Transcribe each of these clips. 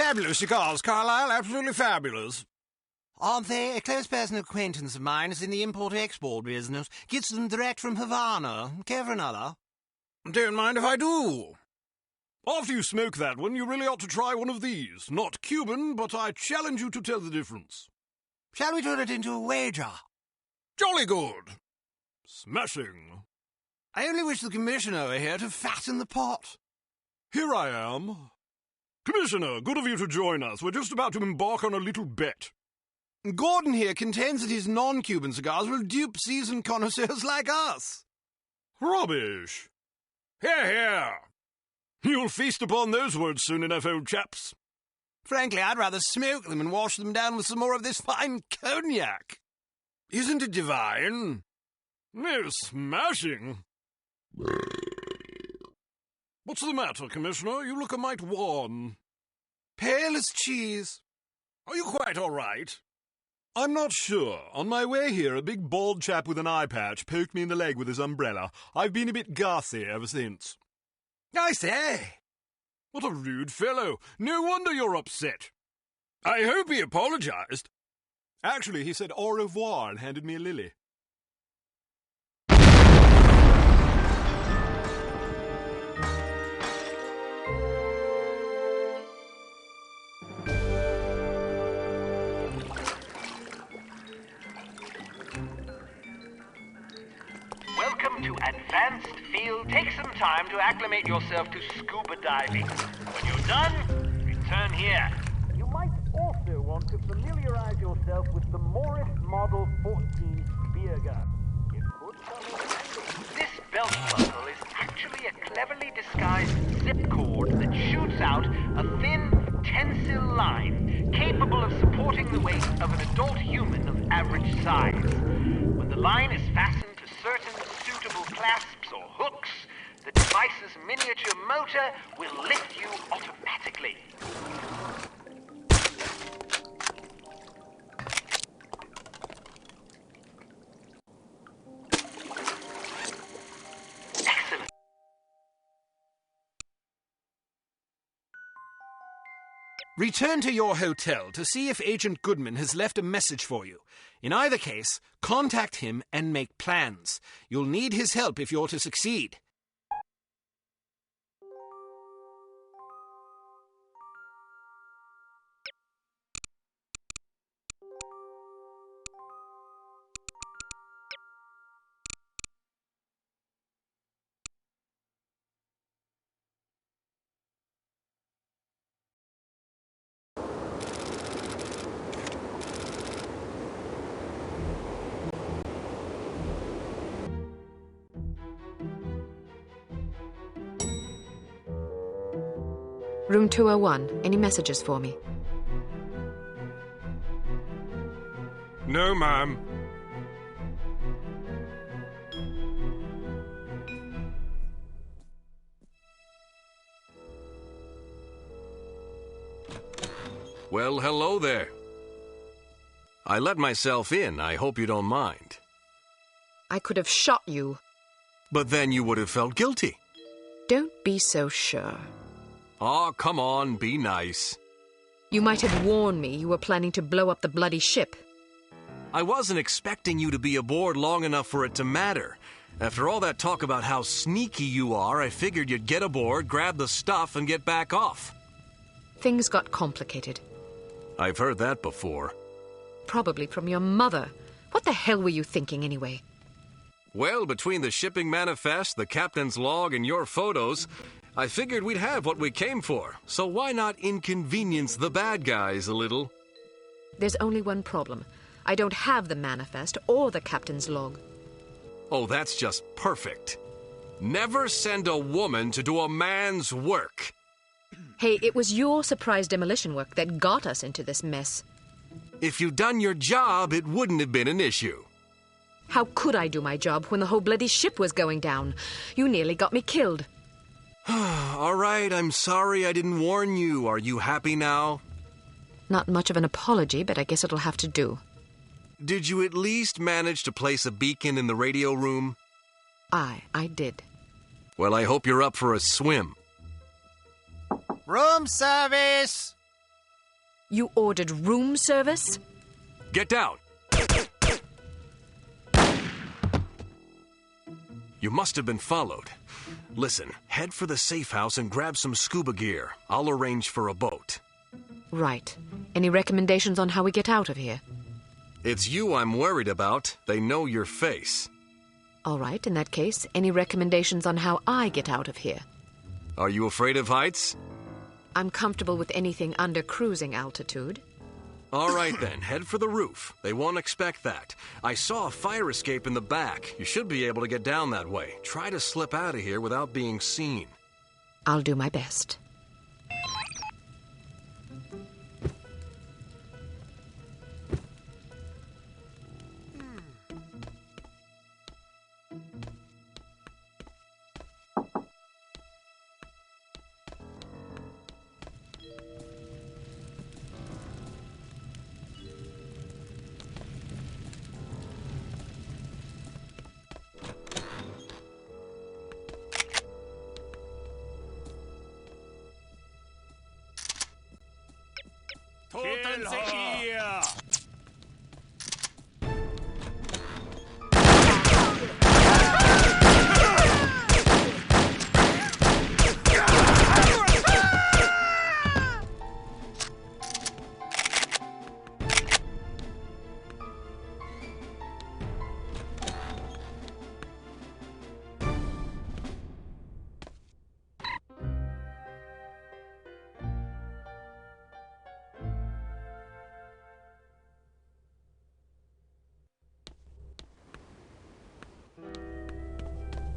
Fabulous cigars, Carlyle. Absolutely fabulous. Aren't they? A close personal acquaintance of mine is in the import-export business. Gets them direct from Havana. Care for another? Don't mind if I do. After you smoke that one, you really ought to try one of these. Not Cuban, but I challenge you to tell the difference. Shall we turn it into a wager? Jolly good. Smashing. I only wish the Commissioner were here to fatten the pot. Here I am. Commissioner, good of you to join us. We're just about to embark on a little bet. Gordon here contends that his non-Cuban cigars will dupe seasoned connoisseurs like us. Rubbish. Hear, hear. You'll feast upon those words soon enough, old chaps. Frankly, I'd rather smoke them and wash them down with some more of this fine cognac. Isn't it divine? No, smashing. What's the matter, Commissioner? You look a mite worn. Pale as cheese. Are you quite all right? I'm not sure. On my way here, a big bald chap with an eye patch poked me in the leg with his umbrella. I've been a bit gassy ever since. I say! What a rude fellow. No wonder you're upset. I hope he apologized. Actually, he said au revoir and handed me a lily. Welcome to Advanced Field. Take some time to acclimate yourself to scuba diving. When you're done, return here. You might also want to familiarize yourself with the Morris Model 14 spear gun. It could come in handy. This belt buckle is actually a cleverly disguised zip cord that shoots out a thin, tensile line capable of supporting the weight of an adult human of average size. When the line is fastened to certain suitable clasps or hooks, the device's miniature motor will lift you automatically. Excellent. Return to your hotel to see if Agent Goodman has left a message for you. In either case, contact him and make plans. You'll need his help if you're to succeed. Room 201. Any messages for me? No, ma'am. Well, hello there. I let myself in. I hope you don't mind. I could have shot you. But then you would have felt guilty. Don't be so sure. Aw, come on, be nice. You might have warned me you were planning to blow up the bloody ship. I wasn't expecting you to be aboard long enough for it to matter. After all that talk about how sneaky you are, I figured you'd get aboard, grab the stuff, and get back off. Things got complicated. I've heard that before. Probably from your mother. What the hell were you thinking, anyway? Well, between the shipping manifest, the captain's log, and your photos, I figured we'd have what we came for. So why not inconvenience the bad guys a little? There's only one problem. I don't have the manifest or the captain's log. Oh, that's just perfect. Never send a woman to do a man's work. Hey, it was your surprise demolition work that got us into this mess. If you'd done your job, it wouldn't have been an issue. How could I do my job when the whole bloody ship was going down? You nearly got me killed. All right, I'm sorry I didn't warn you. Are you happy now? Not much of an apology, but I guess it'll have to do. Did you at least manage to place a beacon in the radio room? I did. Well, I hope you're up for a swim. Room service! You ordered room service? Get down! You must have been followed. Listen, head for the safe house and grab some scuba gear. I'll arrange for a boat. Right. Any recommendations on how we get out of here? It's you I'm worried about. They know your face. All right, in that case, any recommendations on how I get out of here? Are you afraid of heights? I'm comfortable with anything under cruising altitude. All right then, head for the roof. They won't expect that. I saw a fire escape in the back. You should be able to get down that way. Try to slip out of here without being seen. I'll do my best.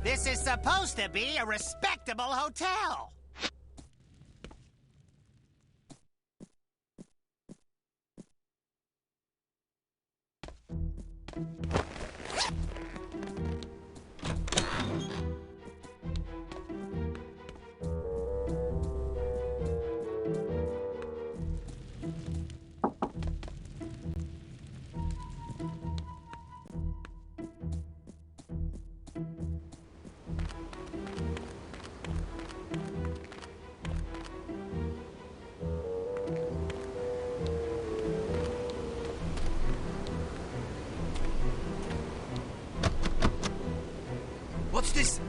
This is supposed to be a respectable hotel. What's this?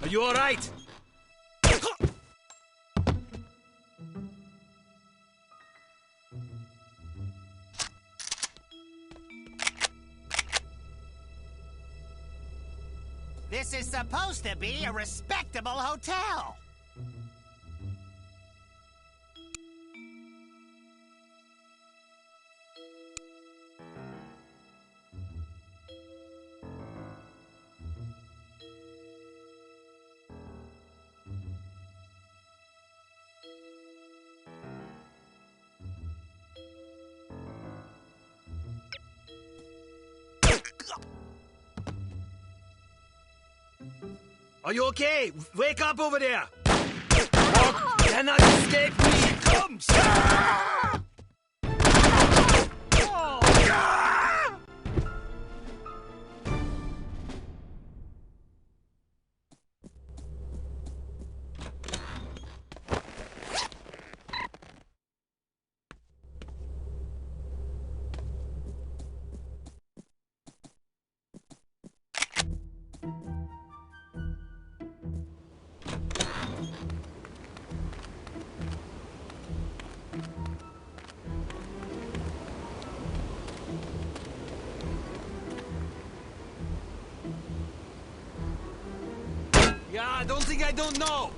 Are you all right? This is supposed to be a respectable hotel. Are you okay? Wake up over there! You cannot escape me! She comes! Yeah, I don't think I don't know.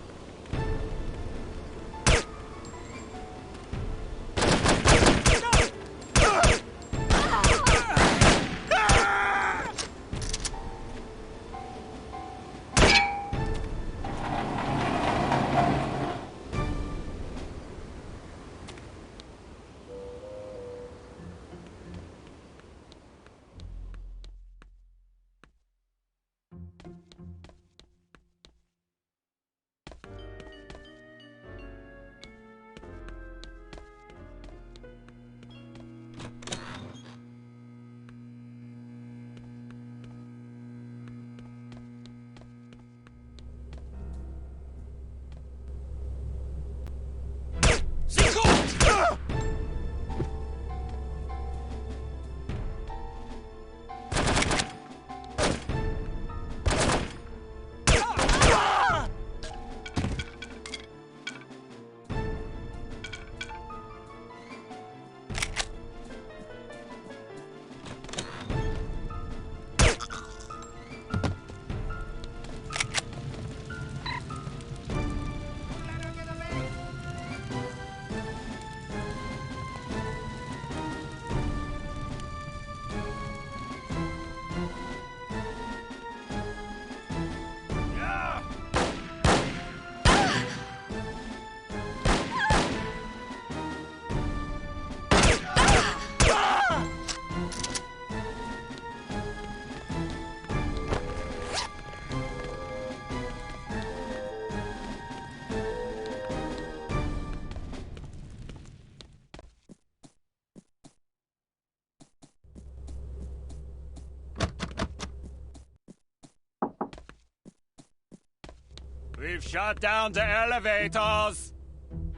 We've shut down the elevators.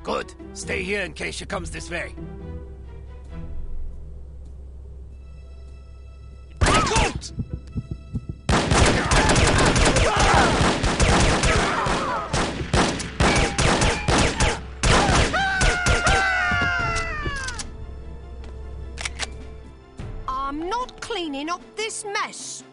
Good. Stay here in case she comes this way. Gut! I'm not cleaning up this mess.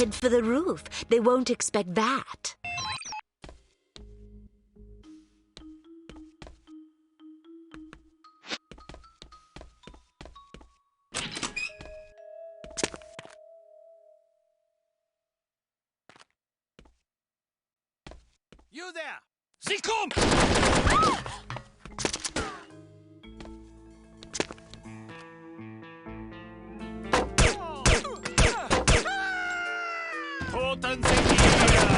head for the roof. They won't expect that. You there! Sie kommt! Toten sind hier!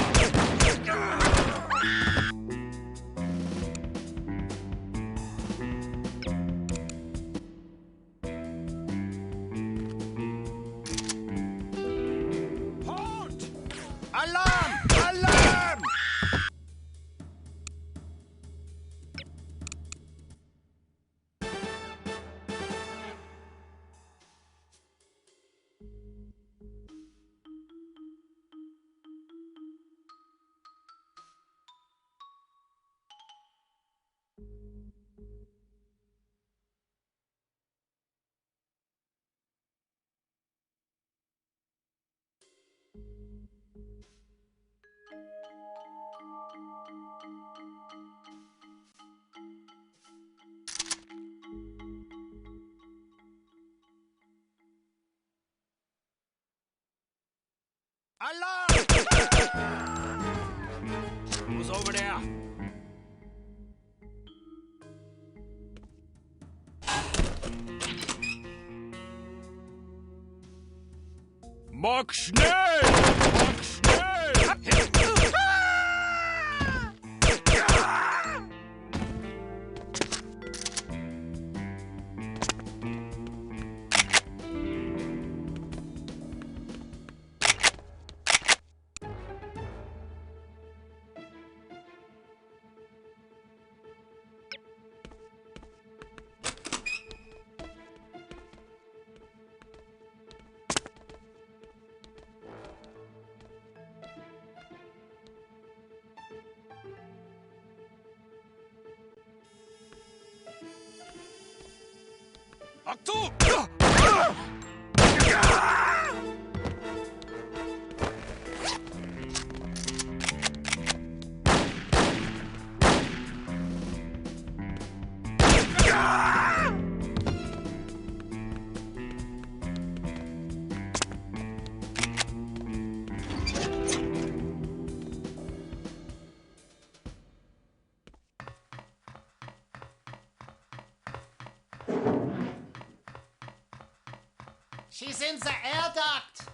Halt! Alarm! Alarm! Alarm! Who's over there? Mach schnell! Mach schnell! Achtung! She's in the air duct.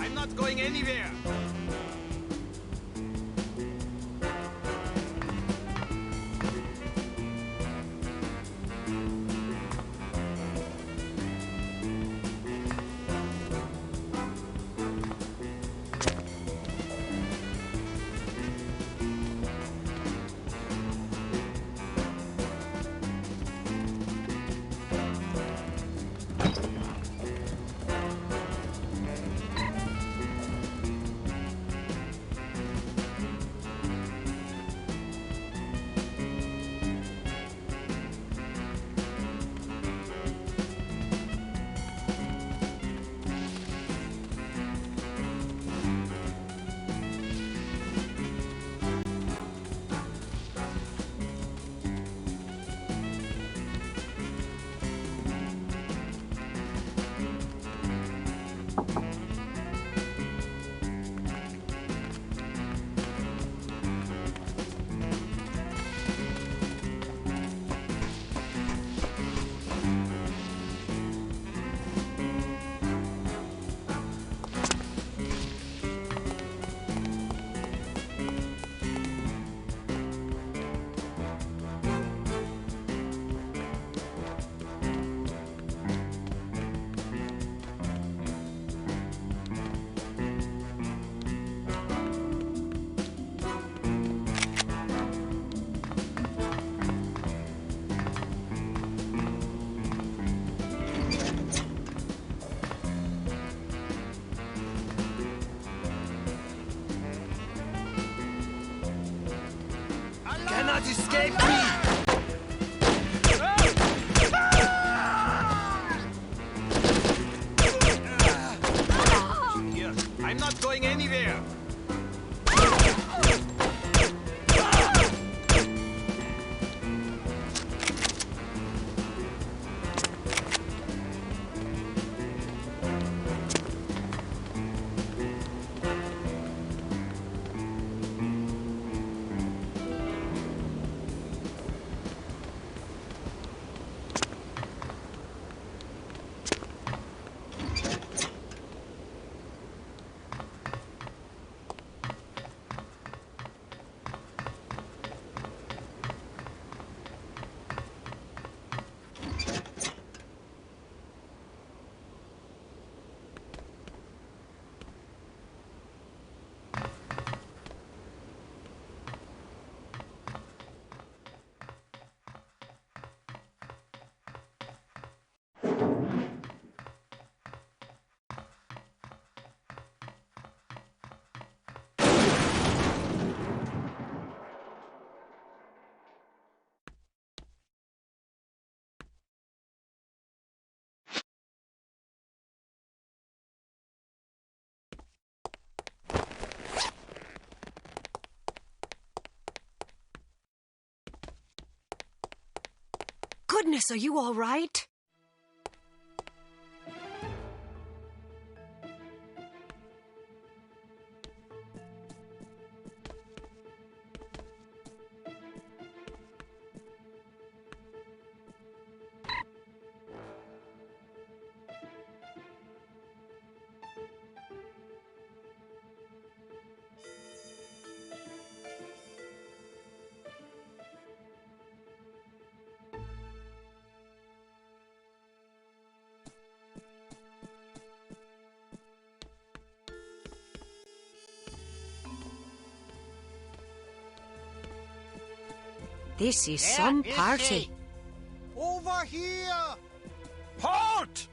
I'm not going anywhere. not escape me! Here, I'm not going anywhere! Goodness, are you all right? This is some party. Over here! Halt!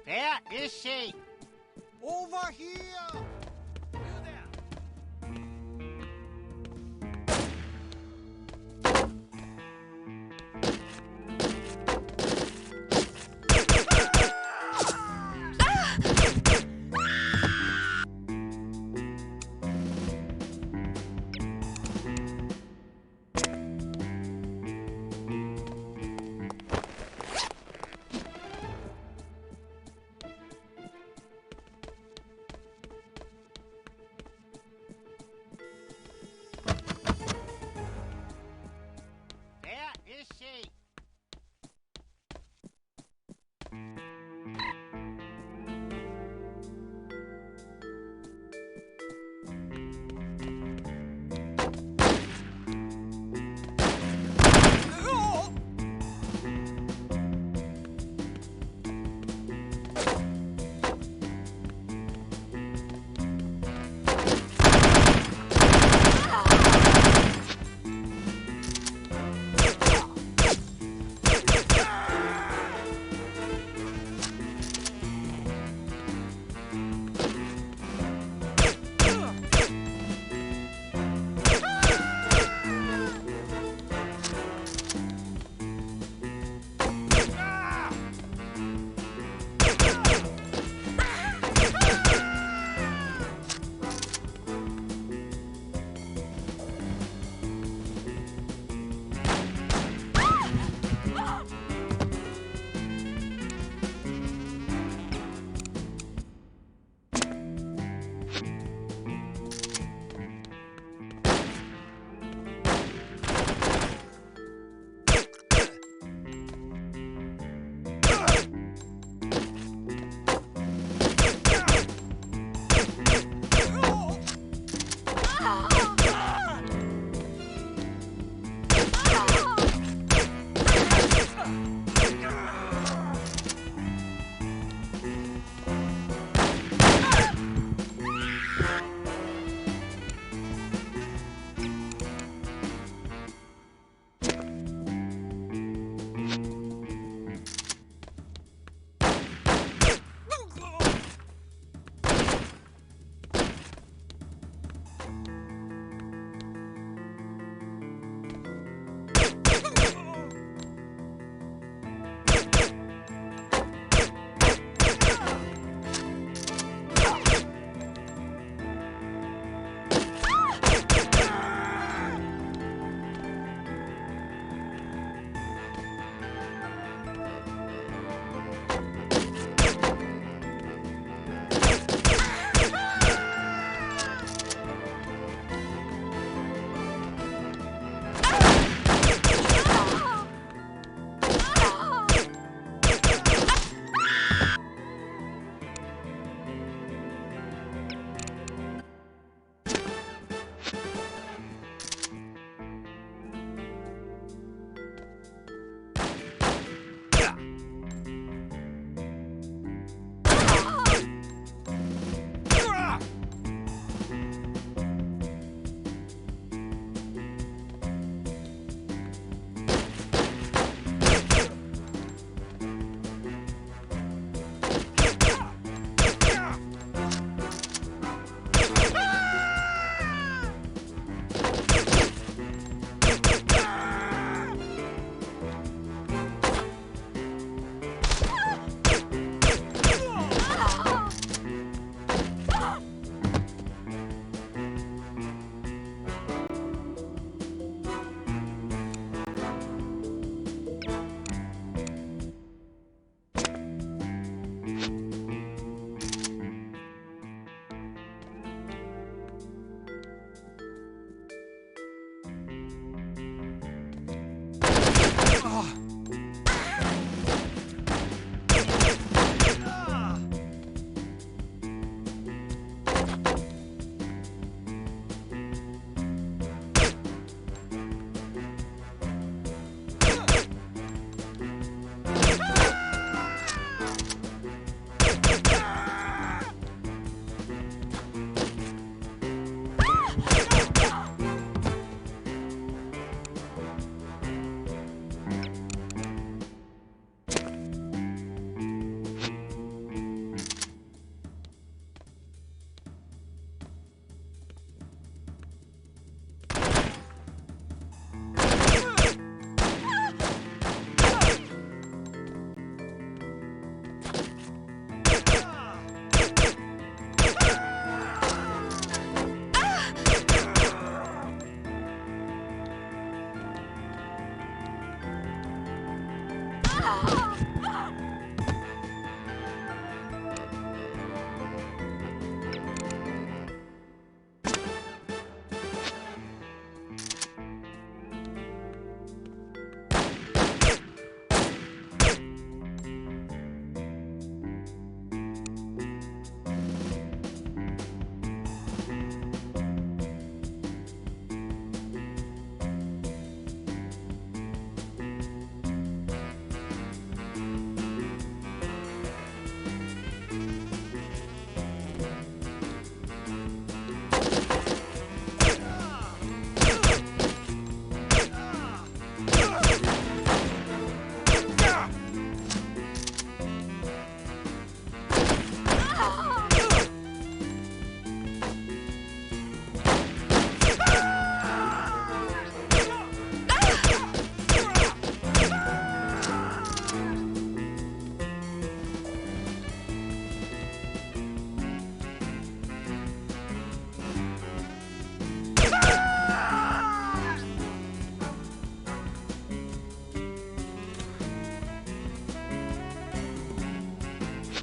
Where is she? Over here! You there!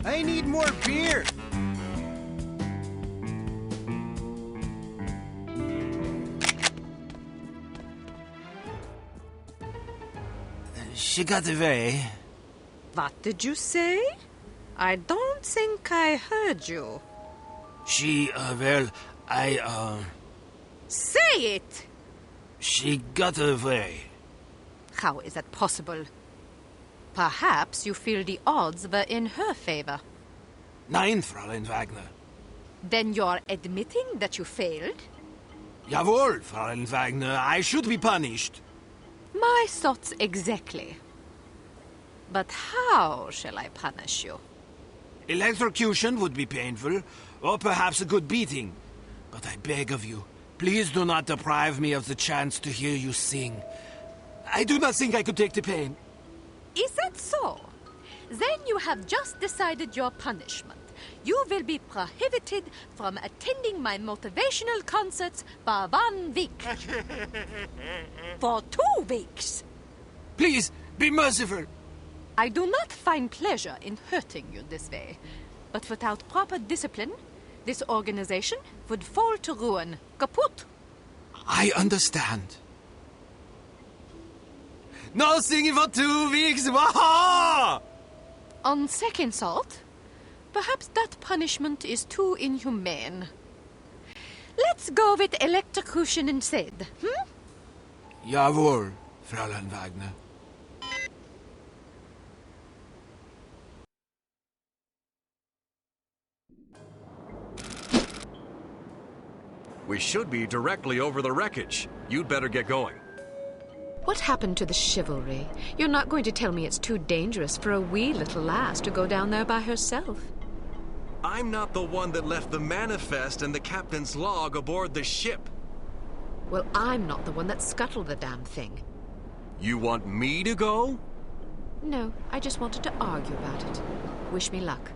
I need more beer. She got away. What did you say? I don't think I heard you. She, Say it! she got away. How is that possible? Perhaps you feel the odds were in her favor. Nein, Fräulein Wagner. Then you're admitting that you failed? Jawohl, Fräulein Wagner. I should be punished. My thoughts exactly. But how shall I punish you? Electrocution would be painful, or perhaps a good beating. But I beg of you, please do not deprive me of the chance to hear you sing. I do not think I could take the pain. Is that so? Then you have just decided your punishment. You will be prohibited from attending my motivational concerts for 1 week. For 2 weeks. Please, be merciful. I do not find pleasure in hurting you this way. But without proper discipline, this organization would fall to ruin. Kaput! I understand. No singing for 2 weeks! Waha! On second thought, perhaps that punishment is too inhumane. Let's go with electrocution instead, Jawohl, Fräulein Wagner. We should be directly over the wreckage. You'd better get going. What happened to the chivalry? You're not going to tell me it's too dangerous for a wee little lass to go down there by herself. I'm not the one that left the manifest and the captain's log aboard the ship. Well, I'm not the one that scuttled the damn thing. You want me to go? No, I just wanted to argue about it. Wish me luck.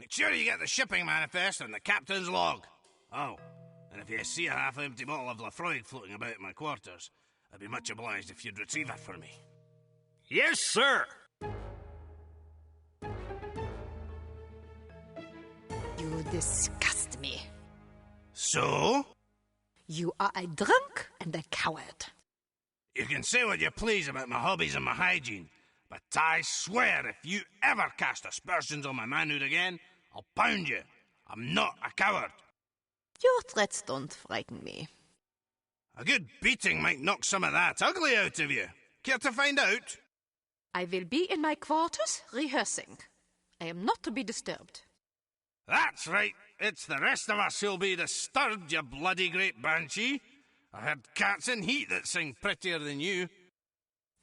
Make sure you get the shipping manifest and the captain's log. Oh, and if you see a half-empty bottle of Lafroig floating about in my quarters, I'd be much obliged if you'd retrieve it for me. Yes, sir. You disgust me. So? You are a drunk and a coward. You can say what you please about my hobbies and my hygiene, but I swear if you ever cast aspersions on my manhood again, I'll pound you. I'm not a coward. Your threats don't frighten me. A good beating might knock some of that ugly out of you. Care to find out? I will be in my quarters rehearsing. I am not to be disturbed. That's right. It's the rest of us who'll be disturbed, you bloody great banshee. I heard cats in heat that sing prettier than you.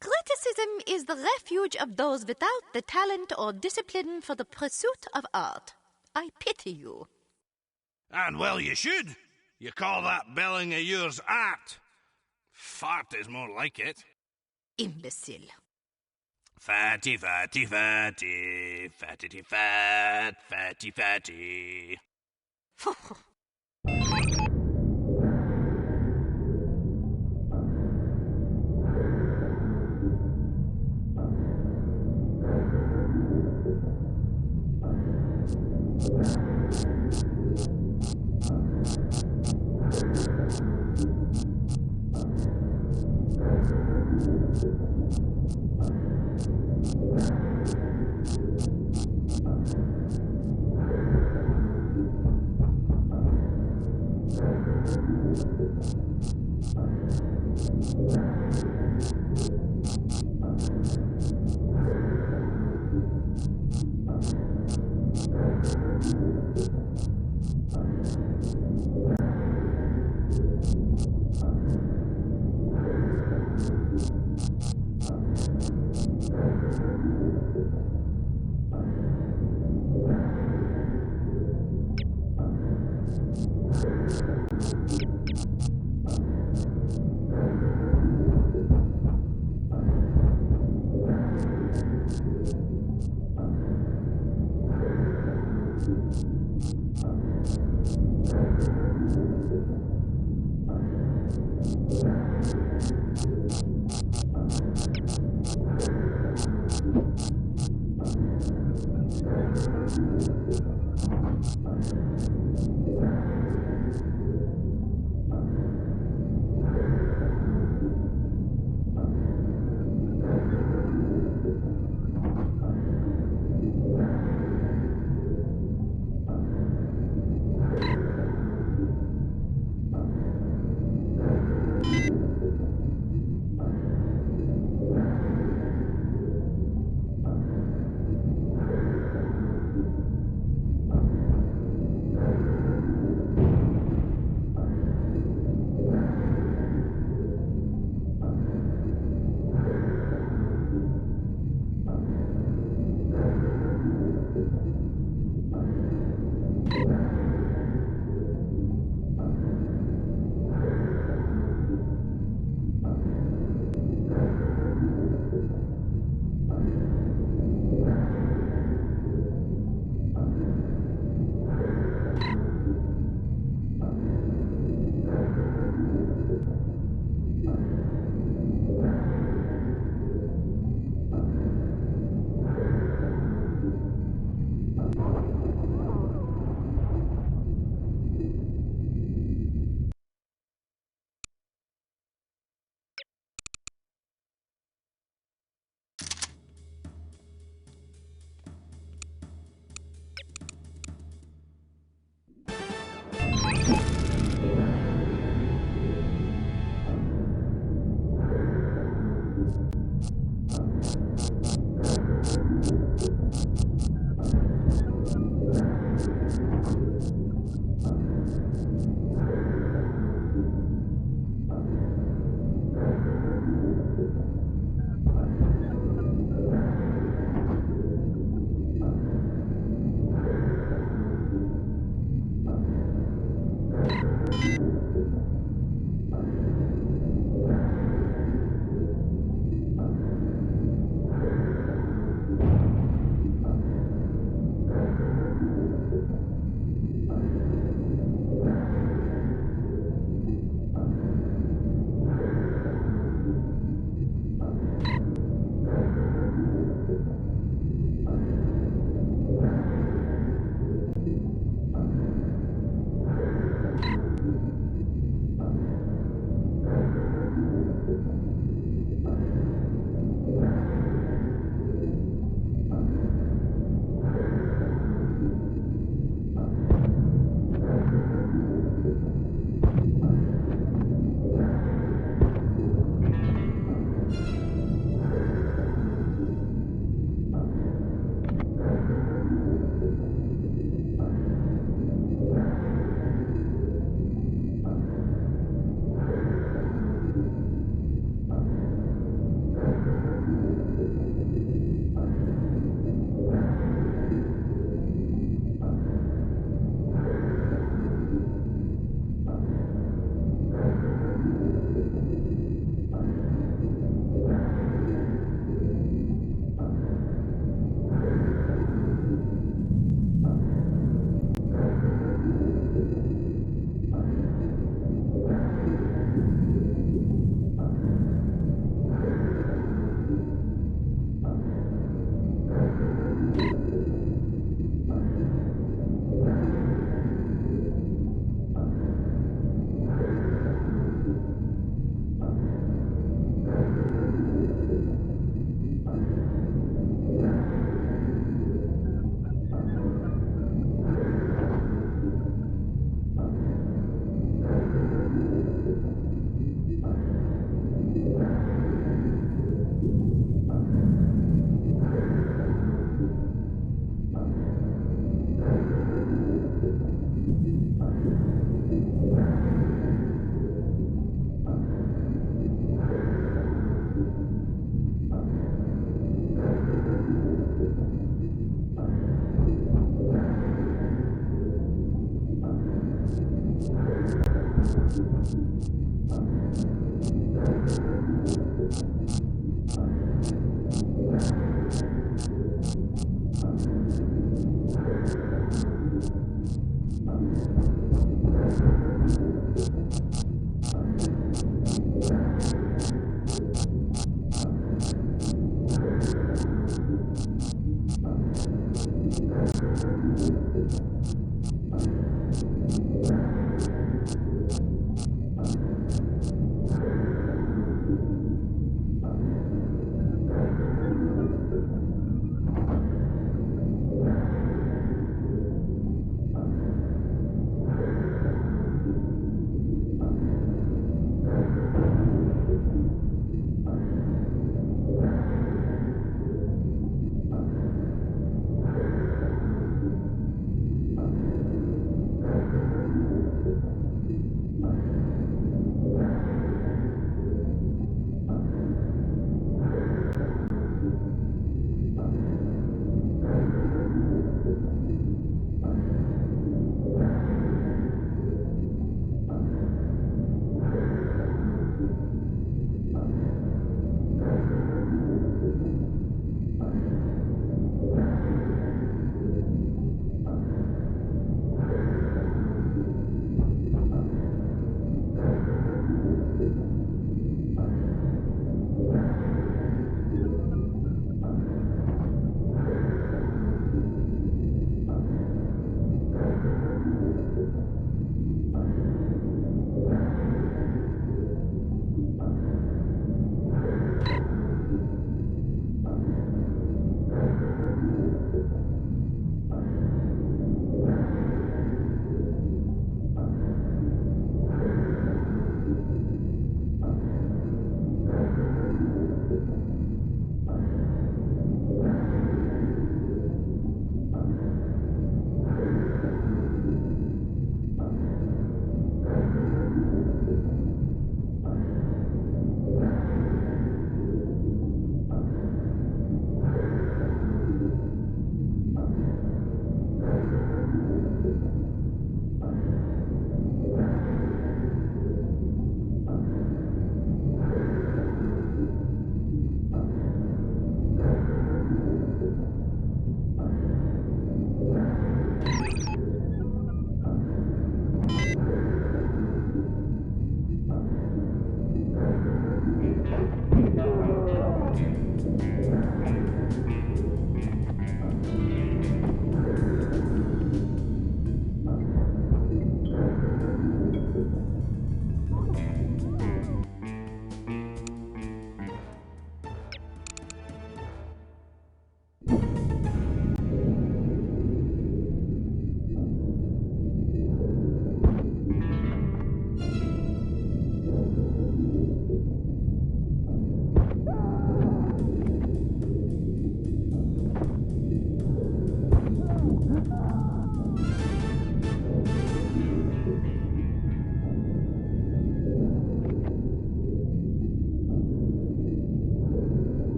Criticism is the refuge of those without the talent or discipline for the pursuit of art. I pity you. And well you should. You call that belling of yours art. Fart is more like it. Imbecile. Fatty, fatty, fatty, fatty, fat, fatty, fatty.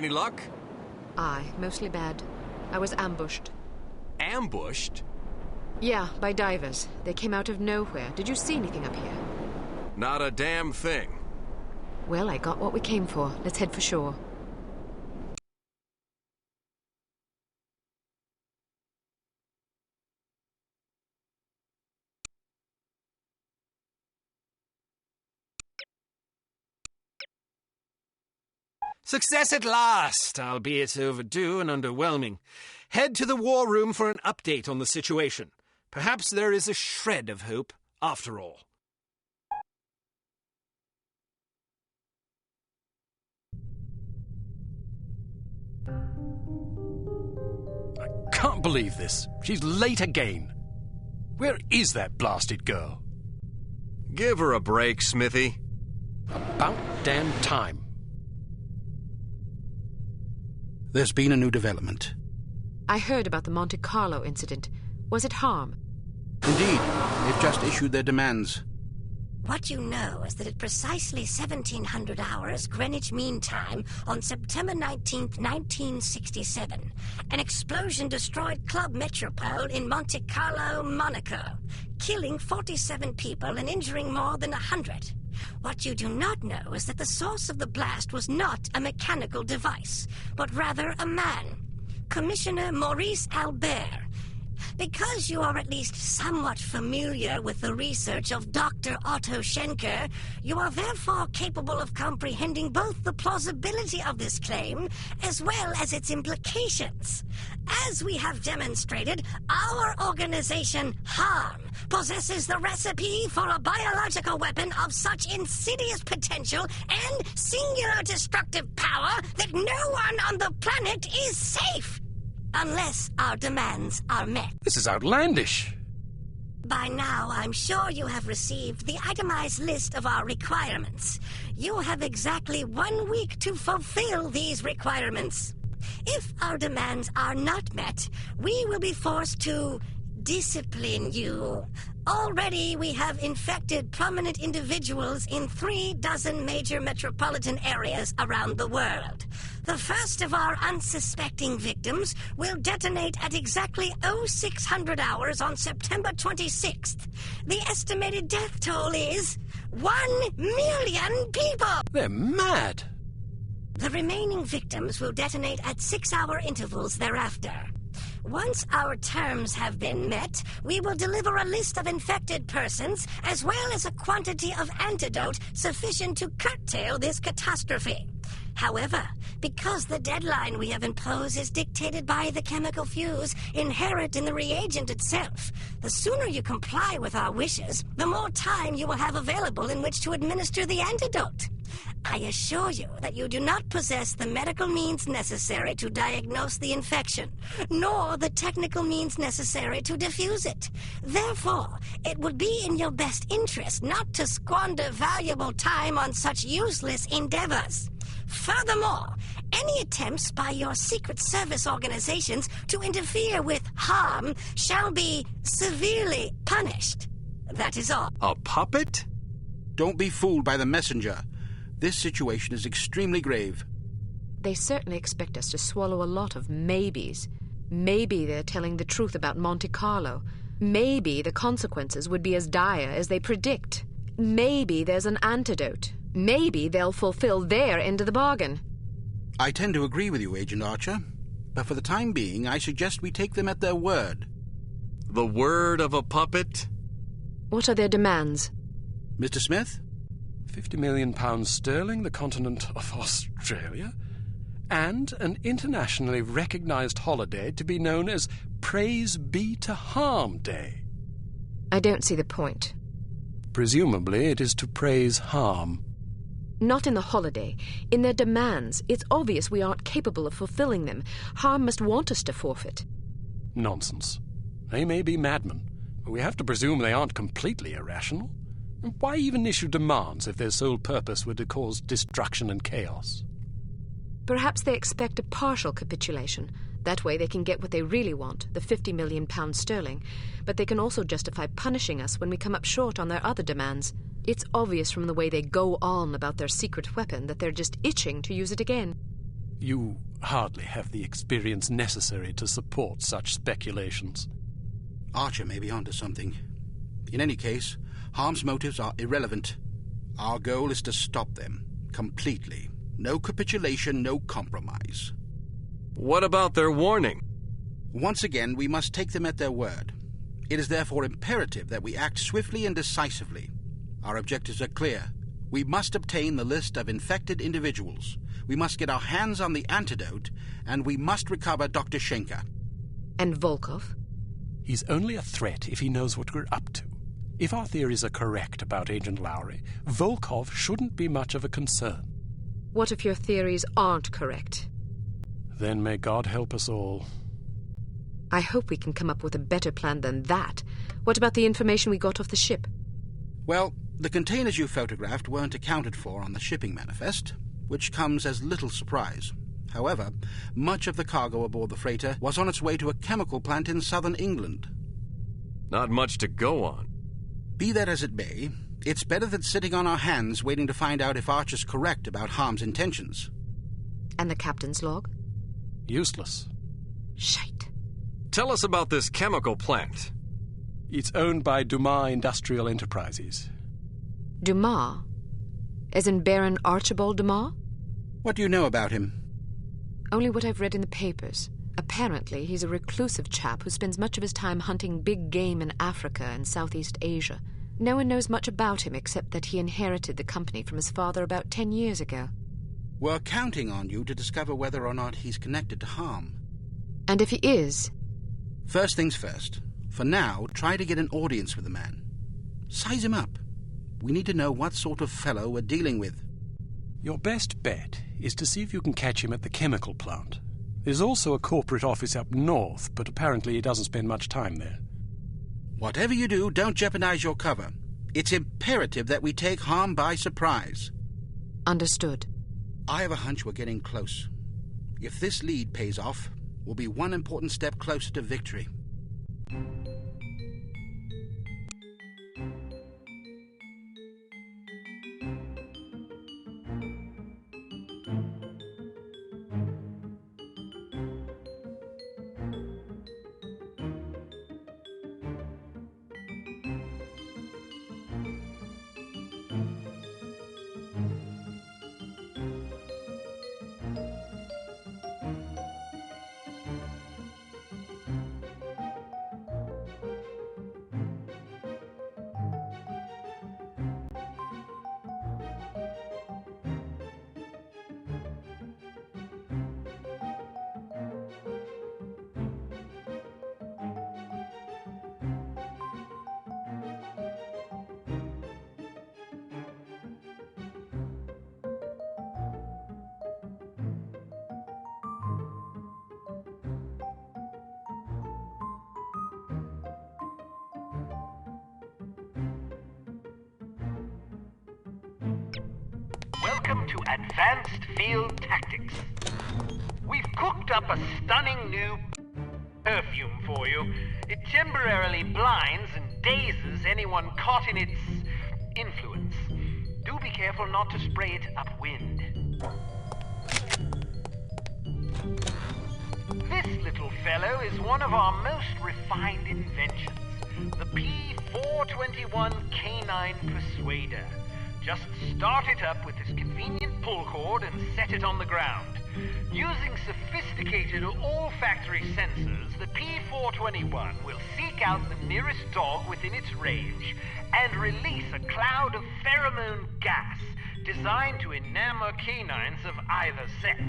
Any luck? Aye, mostly bad. I was ambushed. Ambushed? Yeah, by divers. They came out of nowhere. Did you see anything up here? Not a damn thing. Well, I got what we came for. Let's head for shore. Success at last, albeit overdue and underwhelming. Head to the war room for an update on the situation. Perhaps there is a shred of hope, after all. Can't believe this. She's late again. Where is that blasted girl? Give her a break, Smithy. About damn time. There's been a new development. I heard about the Monte Carlo incident. Was it harm? Indeed. They've just issued their demands. What you know is that at precisely 1700 hours Greenwich Mean Time on September 19th, 1967, an explosion destroyed Club Metropole in Monte Carlo, Monaco, killing 47 people and injuring more than 100. What you do not know is that the source of the blast was not a mechanical device, but rather a man, Commissioner Maurice Albert. Because you are at least somewhat familiar with the research of Dr. Otto Schenker, you are therefore capable of comprehending both the plausibility of this claim as well as its implications. As we have demonstrated, our organization, HARM, possesses the recipe for a biological weapon of such insidious potential and singular destructive power that no one on the planet is safe. Unless our demands are met. This is outlandish. By now, I'm sure you have received the itemized list of our requirements. You have exactly 1 week to fulfill these requirements. If our demands are not met, we will be forced to discipline you. Already, we have infected prominent individuals in 36 major metropolitan areas around the world. The first of our unsuspecting victims will detonate at exactly 0600 hours on September 26th. The estimated death toll is 1 million people! They're mad! The remaining victims will detonate at 6-hour intervals thereafter. Once our terms have been met, we will deliver a list of infected persons as well as a quantity of antidote sufficient to curtail this catastrophe. However, because the deadline we have imposed is dictated by the chemical fuse inherent in the reagent itself, the sooner you comply with our wishes, the more time you will have available in which to administer the antidote. I assure you that you do not possess the medical means necessary to diagnose the infection, nor the technical means necessary to diffuse it. Therefore, it would be in your best interest not to squander valuable time on such useless endeavors. Furthermore, any attempts by your Secret Service organizations to interfere with harm shall be severely punished. That is all. A puppet? Don't be fooled by the messenger. This situation is extremely grave. They certainly expect us to swallow a lot of maybes. Maybe they're telling the truth about Monte Carlo. Maybe the consequences would be as dire as they predict. Maybe there's an antidote. Maybe they'll fulfill their end of the bargain. I tend to agree with you, Agent Archer. But for the time being, I suggest we take them at their word. The word of a puppet? What are their demands? Mr. Smith? £50 million sterling, the continent of Australia, and an internationally recognized holiday to be known as Praise Be to Harm Day. I don't see the point. Presumably it is to praise harm. Not in the holiday. In their demands. It's obvious we aren't capable of fulfilling them. Harm must want us to forfeit. Nonsense. They may be madmen, but we have to presume they aren't completely irrational. Why even issue demands if their sole purpose were to cause destruction and chaos? Perhaps they expect a partial capitulation. That way they can get what they really want, the £50 million sterling. But they can also justify punishing us when we come up short on their other demands. It's obvious from the way they go on about their secret weapon that they're just itching to use it again. You hardly have the experience necessary to support such speculations. Archer may be onto something. In any case, Harm's motives are irrelevant. Our goal is to stop them, completely. No capitulation, no compromise. What about their warning? Once again, we must take them at their word. It is therefore imperative that we act swiftly and decisively. Our objectives are clear. We must obtain the list of infected individuals. We must get our hands on the antidote, and we must recover Dr. Schenker. And Volkov? He's only a threat if he knows what we're up to. If our theories are correct about Agent Lowry, Volkov shouldn't be much of a concern. What if your theories aren't correct? Then may God help us all. I hope we can come up with a better plan than that. What about the information we got off the ship? Well, the containers you photographed weren't accounted for on the shipping manifest, which comes as little surprise. However, much of the cargo aboard the freighter was on its way to a chemical plant in southern England. Not much to go on. Be that as it may, it's better than sitting on our hands waiting to find out if Archer's correct about Harm's intentions. And the captain's log? Useless. Shite. Tell us about this chemical plant. It's owned by Dumas Industrial Enterprises. Dumas? As in Baron Archibald Dumas? What do you know about him? Only what I've read in the papers. Apparently, he's a reclusive chap who spends much of his time hunting big game in Africa and Southeast Asia. No one knows much about him except that he inherited the company from his father about 10 years ago. We're counting on you to discover whether or not he's connected to Harm. And if he is? First things first. For now, try to get an audience with the man. Size him up. We need to know what sort of fellow we're dealing with. Your best bet is to see if you can catch him at the chemical plant. There's also a corporate office up north, but apparently he doesn't spend much time there. Whatever you do, don't jeopardize your cover. It's imperative that we take Harm by surprise. Understood. I have a hunch we're getting close. If this lead pays off, we'll be one important step closer to victory. Welcome to Advanced Field Tactics. We've cooked up a stunning new perfume for you. It temporarily blinds and dazes anyone caught in its influence. Do be careful not to spray it upwind. This little fellow is one of our most refined inventions, the P421 Canine Persuader. Just start it up with this convenient pull cord and set it on the ground. Using sophisticated olfactory sensors, the P421 will seek out the nearest dog within its range and release a cloud of pheromone gas designed to enamor canines of either sex.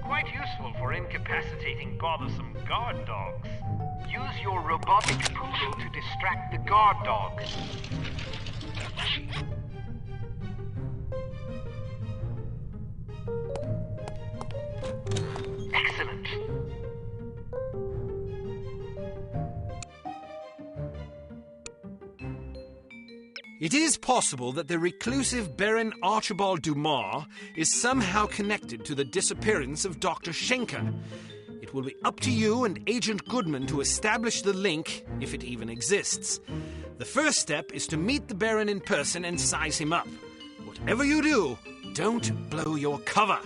Quite useful for incapacitating bothersome guard dogs. Use your robotic poodle to distract the guard dog. Excellent. It is possible that the reclusive Baron Archibald Dumas is somehow connected to the disappearance of Dr. Schenker. It will be up to you and Agent Goodman to establish the link, if it even exists. The first step is to meet the Baron in person and size him up. Whatever you do, don't blow your cover.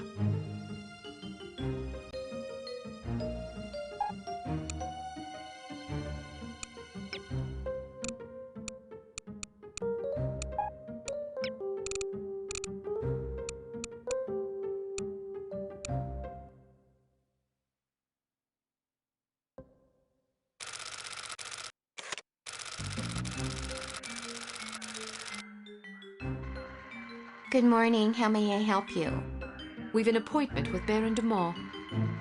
Good morning. How may I help you? We've an appointment with Baron de Moor.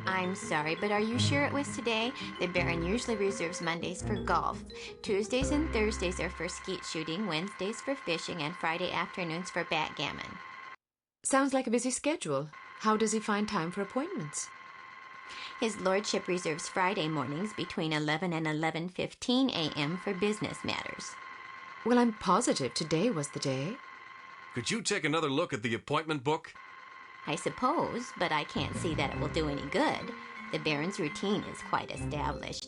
I'm sorry, but are you sure it was today? The Baron usually reserves Mondays for golf. Tuesdays and Thursdays are for skeet shooting, Wednesdays for fishing, and Friday afternoons for backgammon. Sounds like a busy schedule. How does he find time for appointments? His lordship reserves Friday mornings between 11 and 11:15 a.m. for business matters. Well, I'm positive today was the day. Could you take another look at the appointment book? I suppose, but I can't see that it will do any good. The Baron's routine is quite established.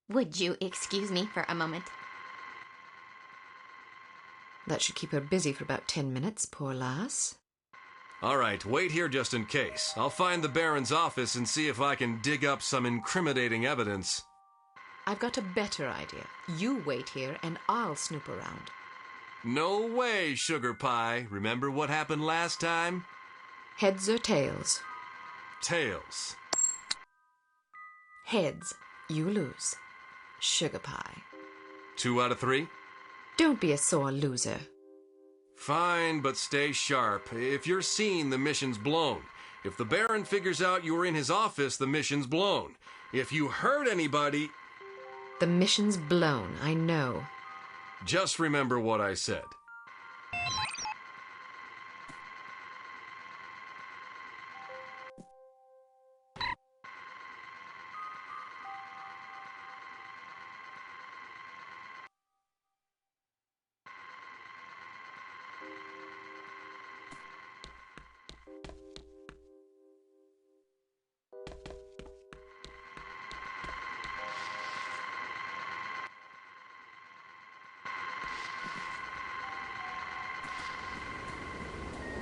Would you excuse me for a moment? That should keep her busy for about 10 minutes, poor lass. All right, wait here just in case. I'll find the Baron's office and see if I can dig up some incriminating evidence. I've got a better idea. You wait here and I'll snoop around. No way, Sugar Pie. Remember what happened last time? Heads or tails? Tails. Heads. You lose. Sugar Pie. 2 out of 3? Don't be a sore loser. Fine, but stay sharp. If you're seen, the mission's blown. If the Baron figures out you were in his office, the mission's blown. If you hurt anybody... The mission's blown, I know. Just remember what I said.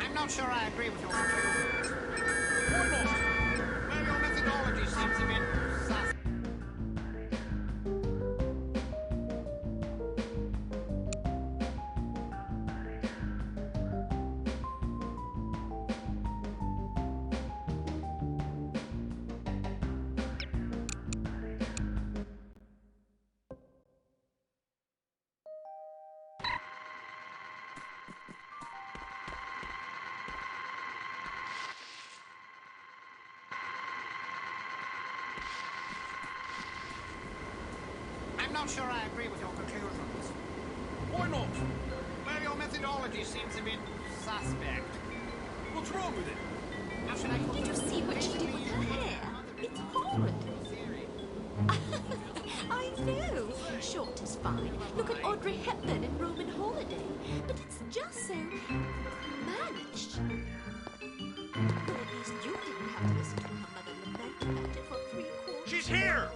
I'm not sure I agree with your conclusions. Why not? Well, your methodology seems a bit sus. I'm not sure I agree with your conclusions. Why not? Well, your methodology seems a bit suspect. What's wrong with it? How should I put Did you see what she did with her hair? It's horrid. I know. Short is fine. Look at Audrey Hepburn in Roman Holiday. But it's just so managed. But at least you didn't have to listen to her mother lament about it for 3/4. She's here!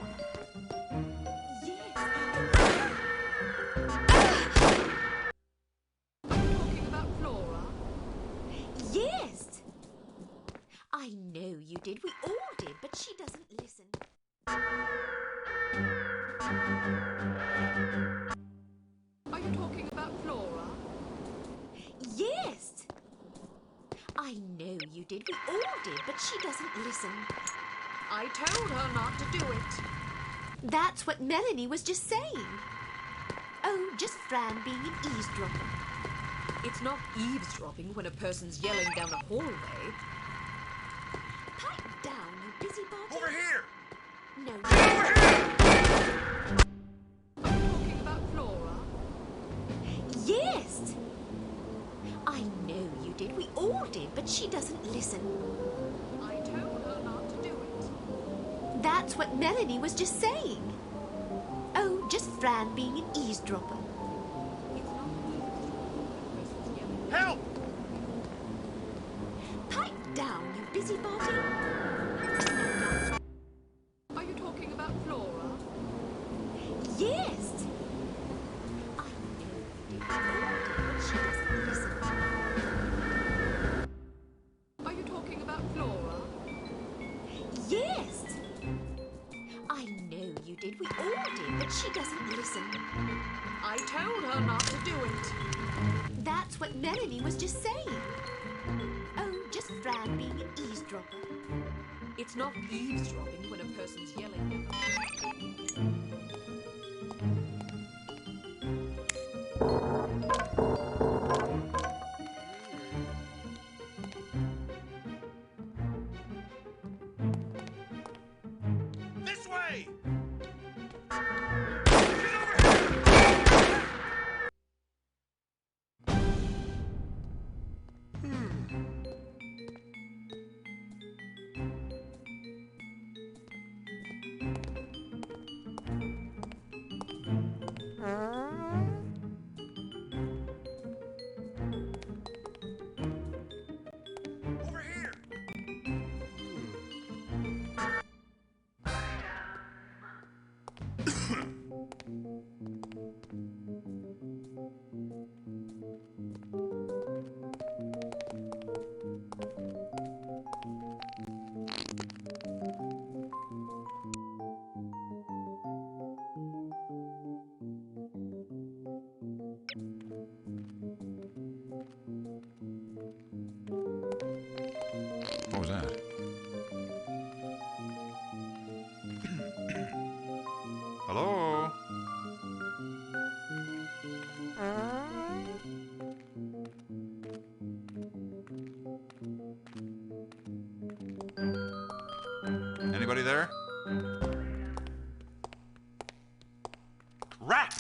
Talking about Flora? Yes! I know you did. We all did, but she doesn't listen. Are you talking about Flora? Yes! I know you did. We all did, but she doesn't listen. I told her not to do it. That's what Melanie was just saying. Oh, just Fran being an eavesdropper. It's not eavesdropping when a person's yelling down a hallway. Pipe down, you busybody. Over here! No. Over here! Are you talking about Flora? Yes! I know you did. We all did, but she doesn't listen. I told her not to do it. That's what Melanie was just saying. Oh, just Fran being an eavesdropper. It's not eavesdropping. Help! Pipe down, you busybody. Are you talking about Flora? Yes. I know you did. But she doesn't listen. Are you talking about Flora? Yes. I know you did. We all did, but she doesn't listen. listen. I told her not to do it. That's what Melanie was just saying. Oh, just Fran being an eavesdropper. It's not eavesdropping when a person's yelling. This way! Over here! What was that? Hello? Anybody there? Rat!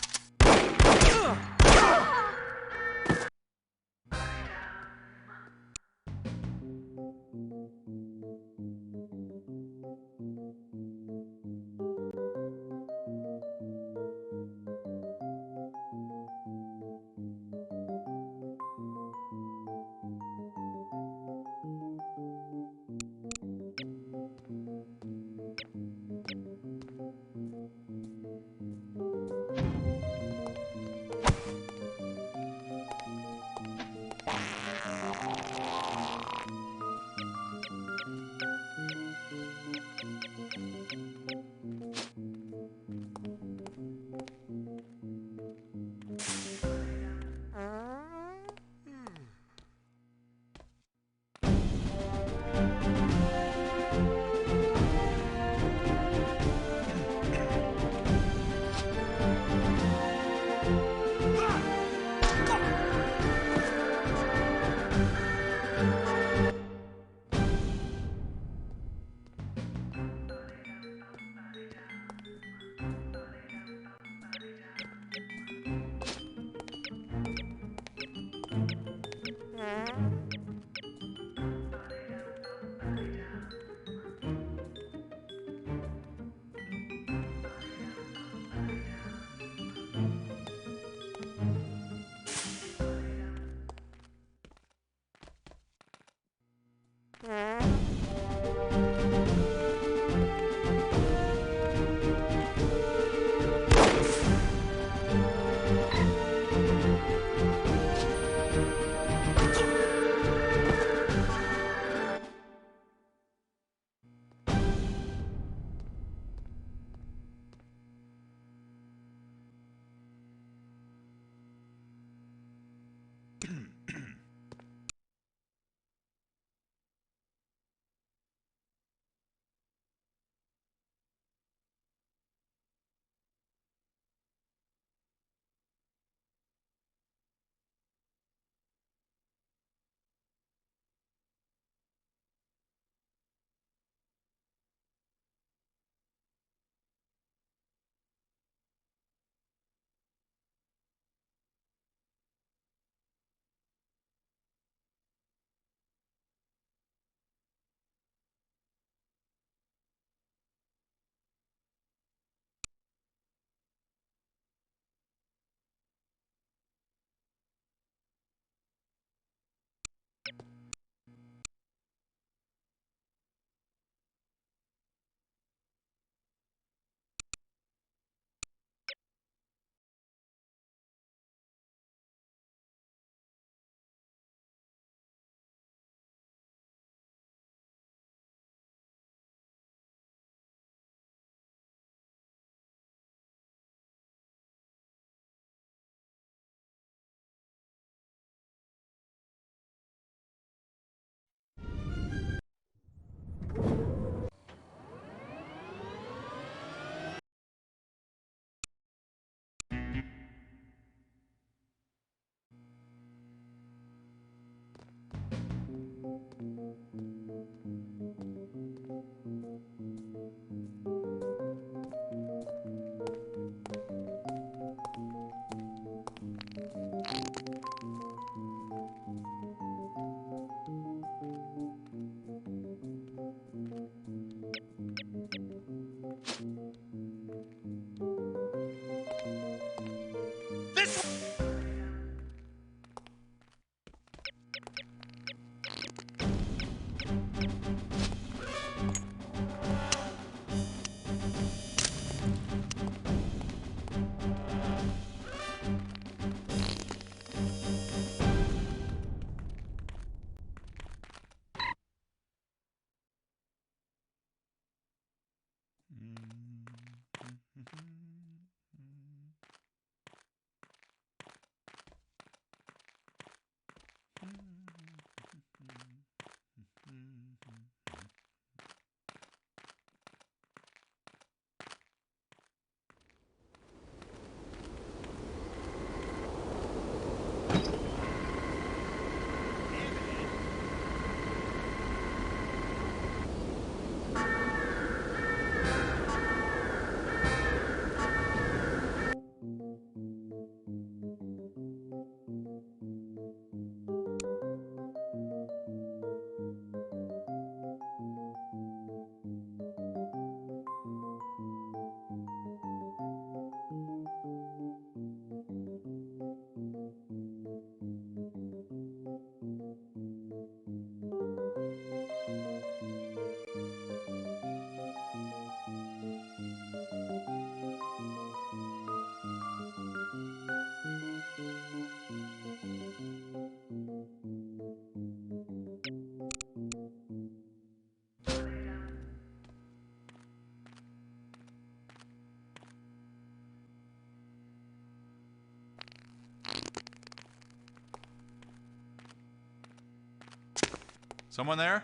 Someone there?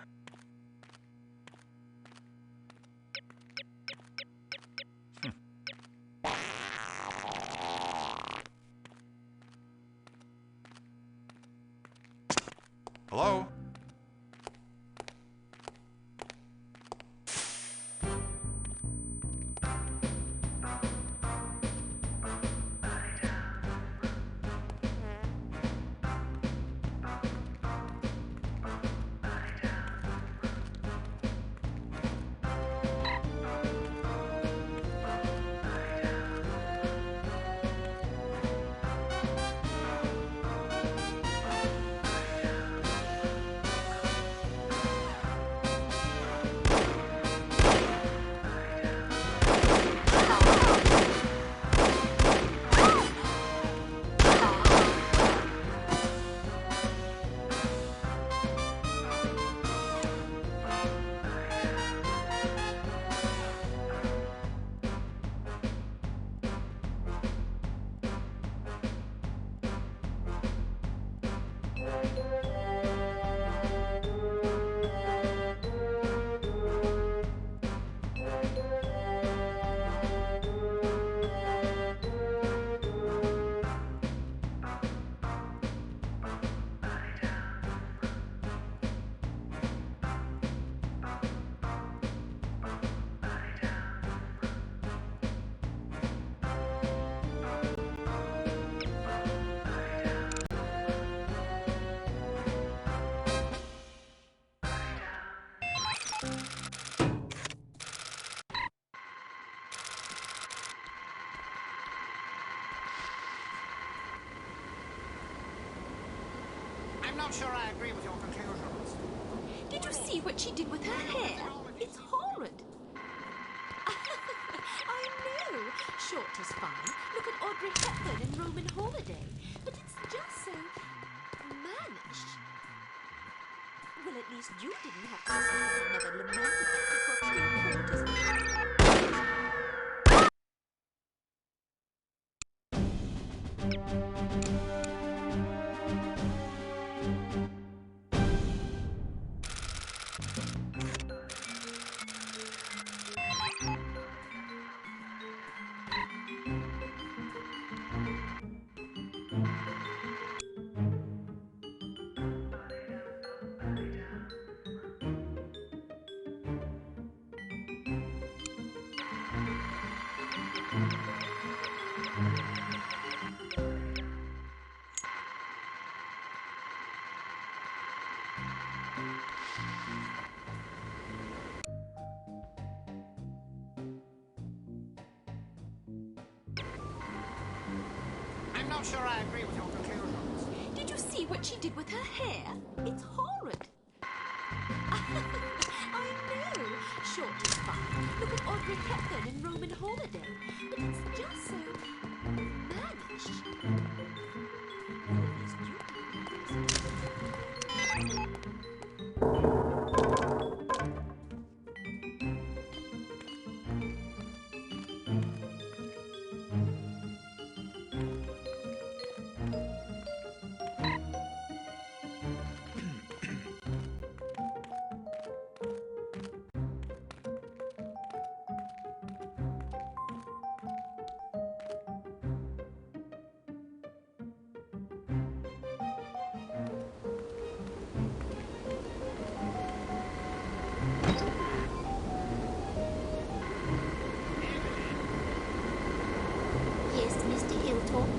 Hello? I'm not sure I agree with your conclusions. Did you see what she did with her hair? It's horrid. I know. Short is fine. Look at Audrey Hepburn in Roman Holiday. But it's just so mannish. Well, at least you didn't have to listen to her mother lament about it for 3/4 of an hour. I'm not sure I agree with your conclusions. Did you see what she did with her hair? It's horrid. I know. Short is fine. Look at Audrey Hepburn in Roman Holiday. But it's just so mannish. Well, at least you didn't have to listen to her. Yes, Mr. Hilltop?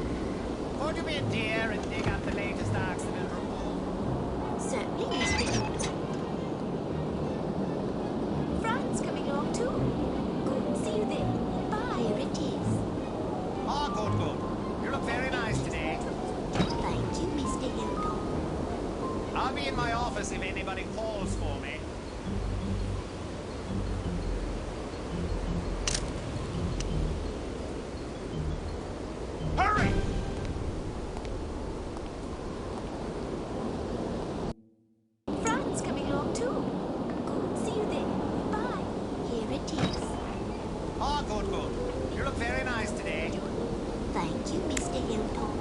Could you be a dear and dig up the latest accident report? Certainly, Mr. Hilltop. Fran's coming along too. Good, see you then. Bye, here it is. Oh, good, good. You look very nice today. Thank you, Mr. Hilltop. I'll be in my office if anybody calls for me. Hurry! Fran's coming along too. Good, see you then. Bye, here it is. Oh, good, good. You look very nice today. Thank you, Mr. Hilltop.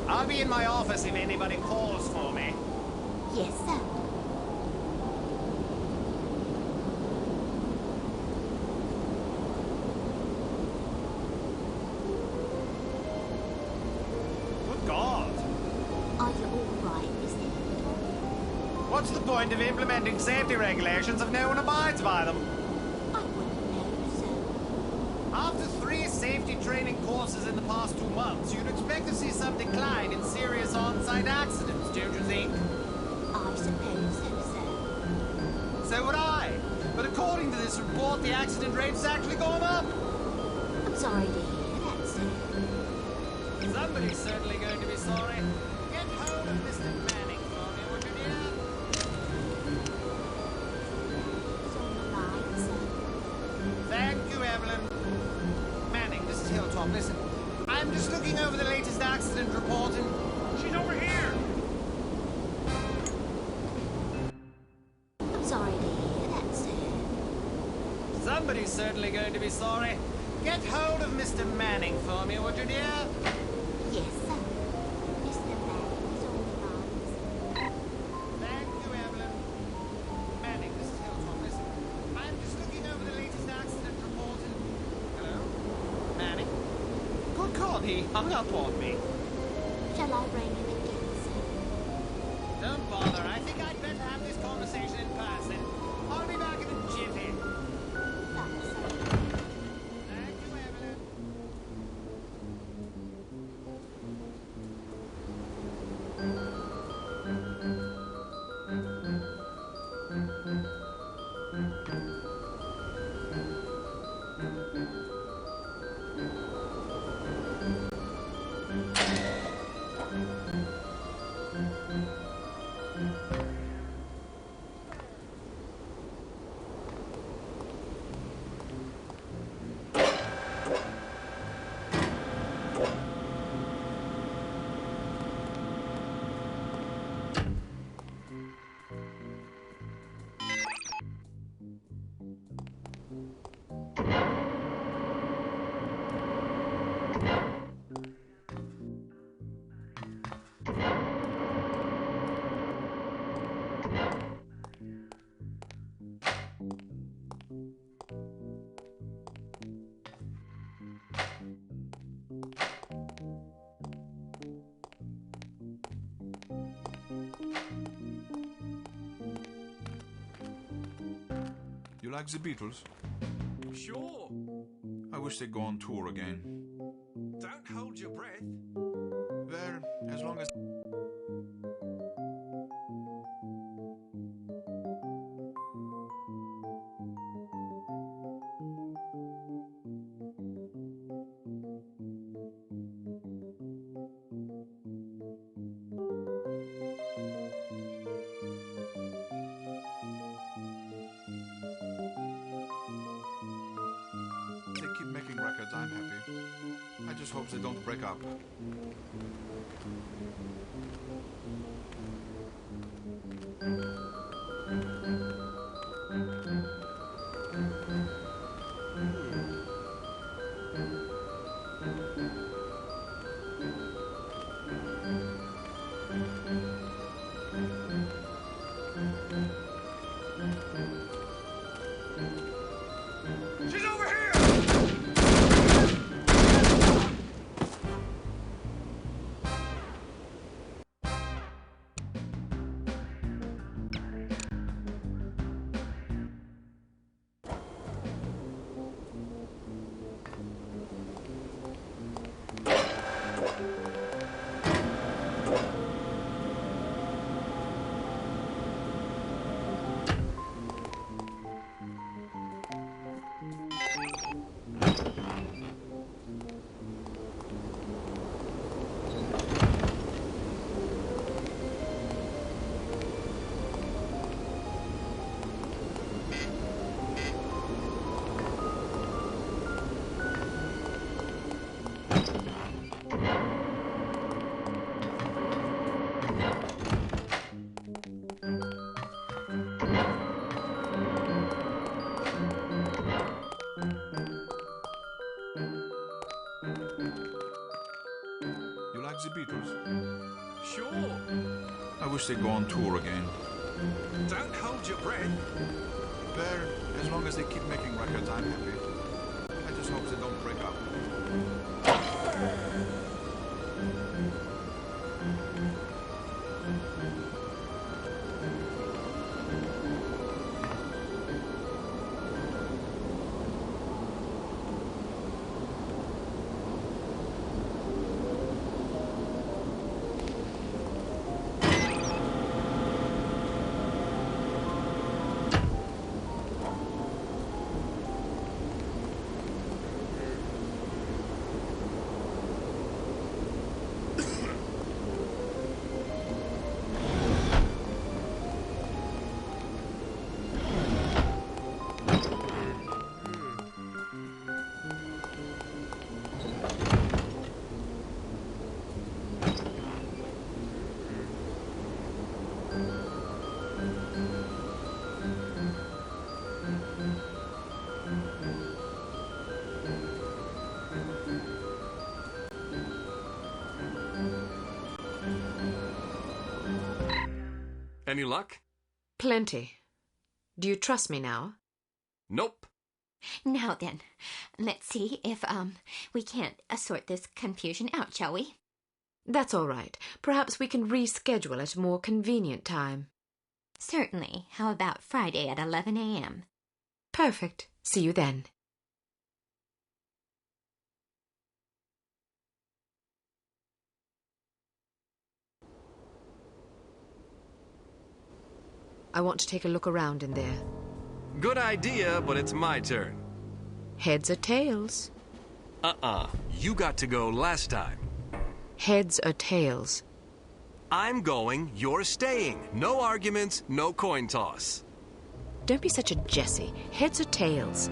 I'll be in my office if anybody calls for me. Yes, sir. what's the point of implementing safety regulations if no one abides by them? I wouldn't know, sir. After 3 safety training courses in the past 2 months, you'd expect to see some decline in serious on-site accidents, don't you think? I suppose so, sir. So would I. But according to this report, the accident rate has actually gone up. I'm sorry to hear that, sir. Somebody's certainly going to be sorry. Get hold of Mr. Manning for me, would you, dear? It's on the line, sir. Thank you, Evelyn. Manning, this is Hilltop. Listen, I'm just looking over the latest accident report and... She's over here! I'm sorry to hear that, sir. Somebody's certainly going to be sorry. Get hold of Mr. Manning for me, would you, dear? Yes, sir. Mr. Manning's on the line, sir. Thank you, Evelyn. Manning, this is Hilltop. Listen, I'm just looking over the latest accident report and... Hello? Manning? Good God, he hung up on me. Shall I ring him again, sir? Don't bother. I think I'd better have this conversation in person. I'll be back in a jiffy. Thanks, sir. Thank you, Evelyn. You like the Beatles? Sure. I wish they'd go on tour again. Don't hold your breath. Well, as long as... they keep making records, I'm happy. I just hope they don't break up. She's over here! You like the Beatles? Sure. I wish they'd go on tour again. Don't hold your breath. Well, as long as they keep making records, I'm happy. I just hope they don't break up. Any luck? Plenty. Do you trust me now? Nope. Now then, let's see if, we can't sort this confusion out, shall we? That's all right. Perhaps we can reschedule at a more convenient time. Certainly. How about Friday at 11 a.m.? Perfect. See you then. I want to take a look around in there. Good idea, but it's my turn. Heads or tails? You got to go last time. Heads or tails? I'm going, you're staying. No arguments, no coin toss. Don't be such a Jessie. Heads or tails?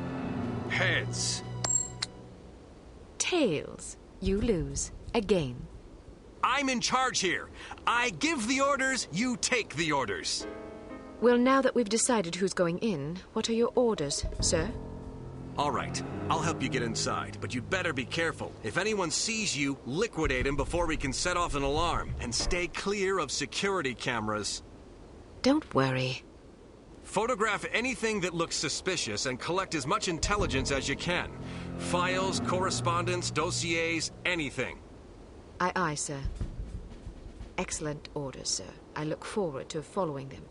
Heads. Tails. You lose. Again. I'm in charge here. I give the orders, you take the orders. Well, now that we've decided who's going in, what are your orders, sir? All right, I'll help you get inside, but you'd better be careful. If anyone sees you, liquidate him before we can set off an alarm, and stay clear of security cameras. Don't worry. Photograph anything that looks suspicious and collect as much intelligence as you can. Files, correspondence, dossiers, anything. Aye, aye, sir. Excellent orders, sir. I look forward to following them.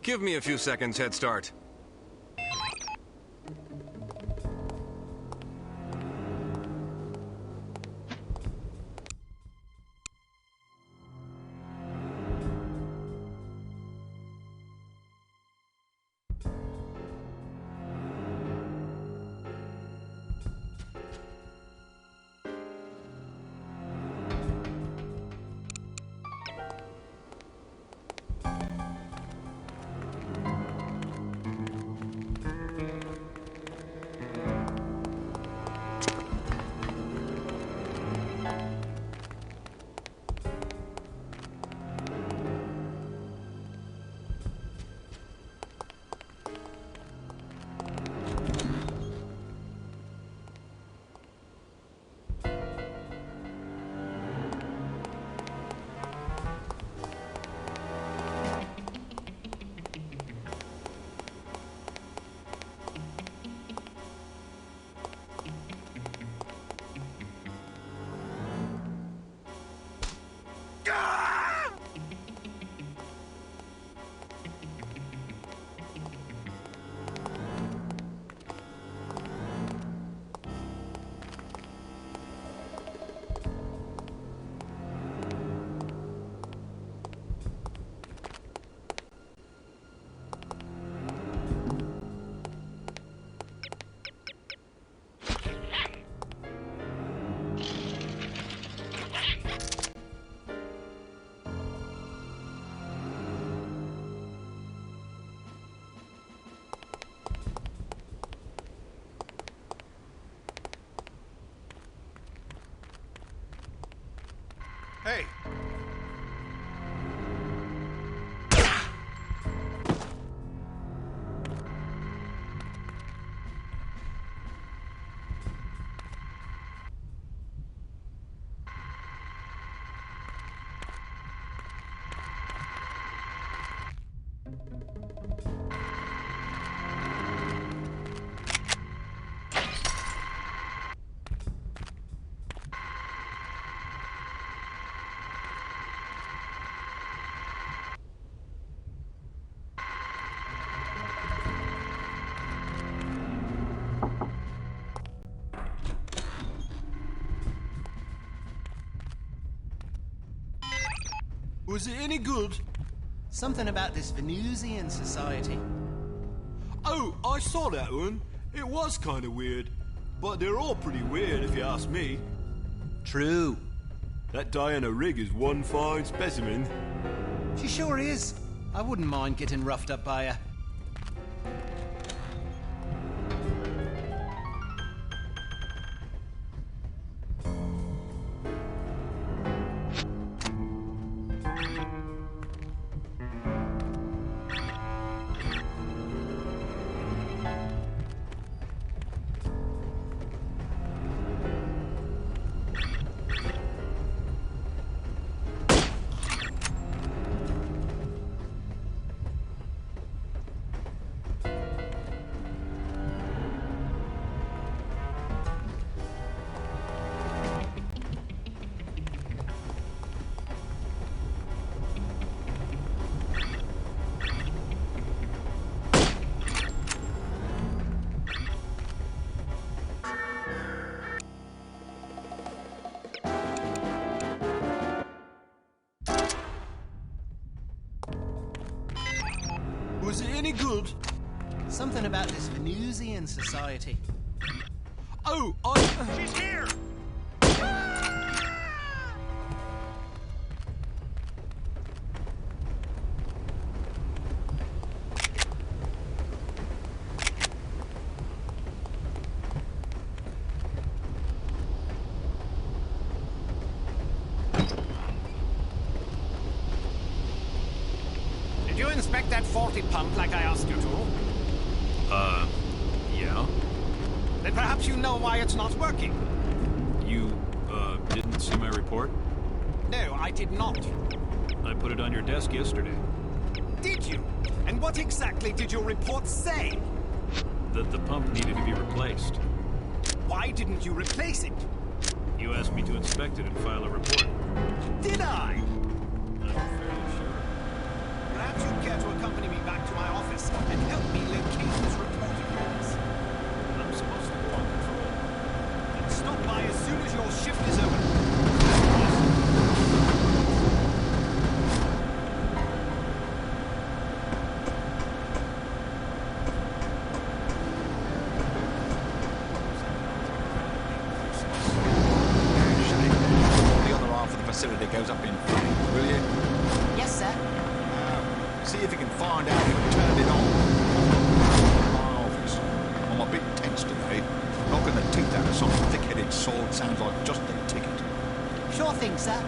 Give me a few seconds head start. Hey! Was it any good? Something about this Venusian society. Oh, I saw that one. It was kind of weird. But they're all pretty weird, if you ask me. True. That Diana Rigg is one fine specimen. She sure is. I wouldn't mind getting roughed up by her. Was it any good? Something about this Venusian society. Oh, She's here! Did you inspect that 40 pump like I asked you to? Yeah? Then perhaps you know why it's not working. You, didn't see my report? No, I did not. I put it on your desk yesterday. Did you? And what exactly did your report say? That the pump needed to be replaced. Why didn't you replace it? You asked me to inspect it and file a report. Did I? I'm fairly sure. Perhaps you'd care to accompany me back to my office and help me locate this report of yours. I'm supposed to go on patrol. Then stop by as soon as your shift is over. The other half of the facility goes up in flames, will you? Yes, sir. See if you can find out who turned it on. My office. I'm a bit tense today. Knocking the teeth out of some thick-headed sword sounds like just the ticket. Sure thing, sir.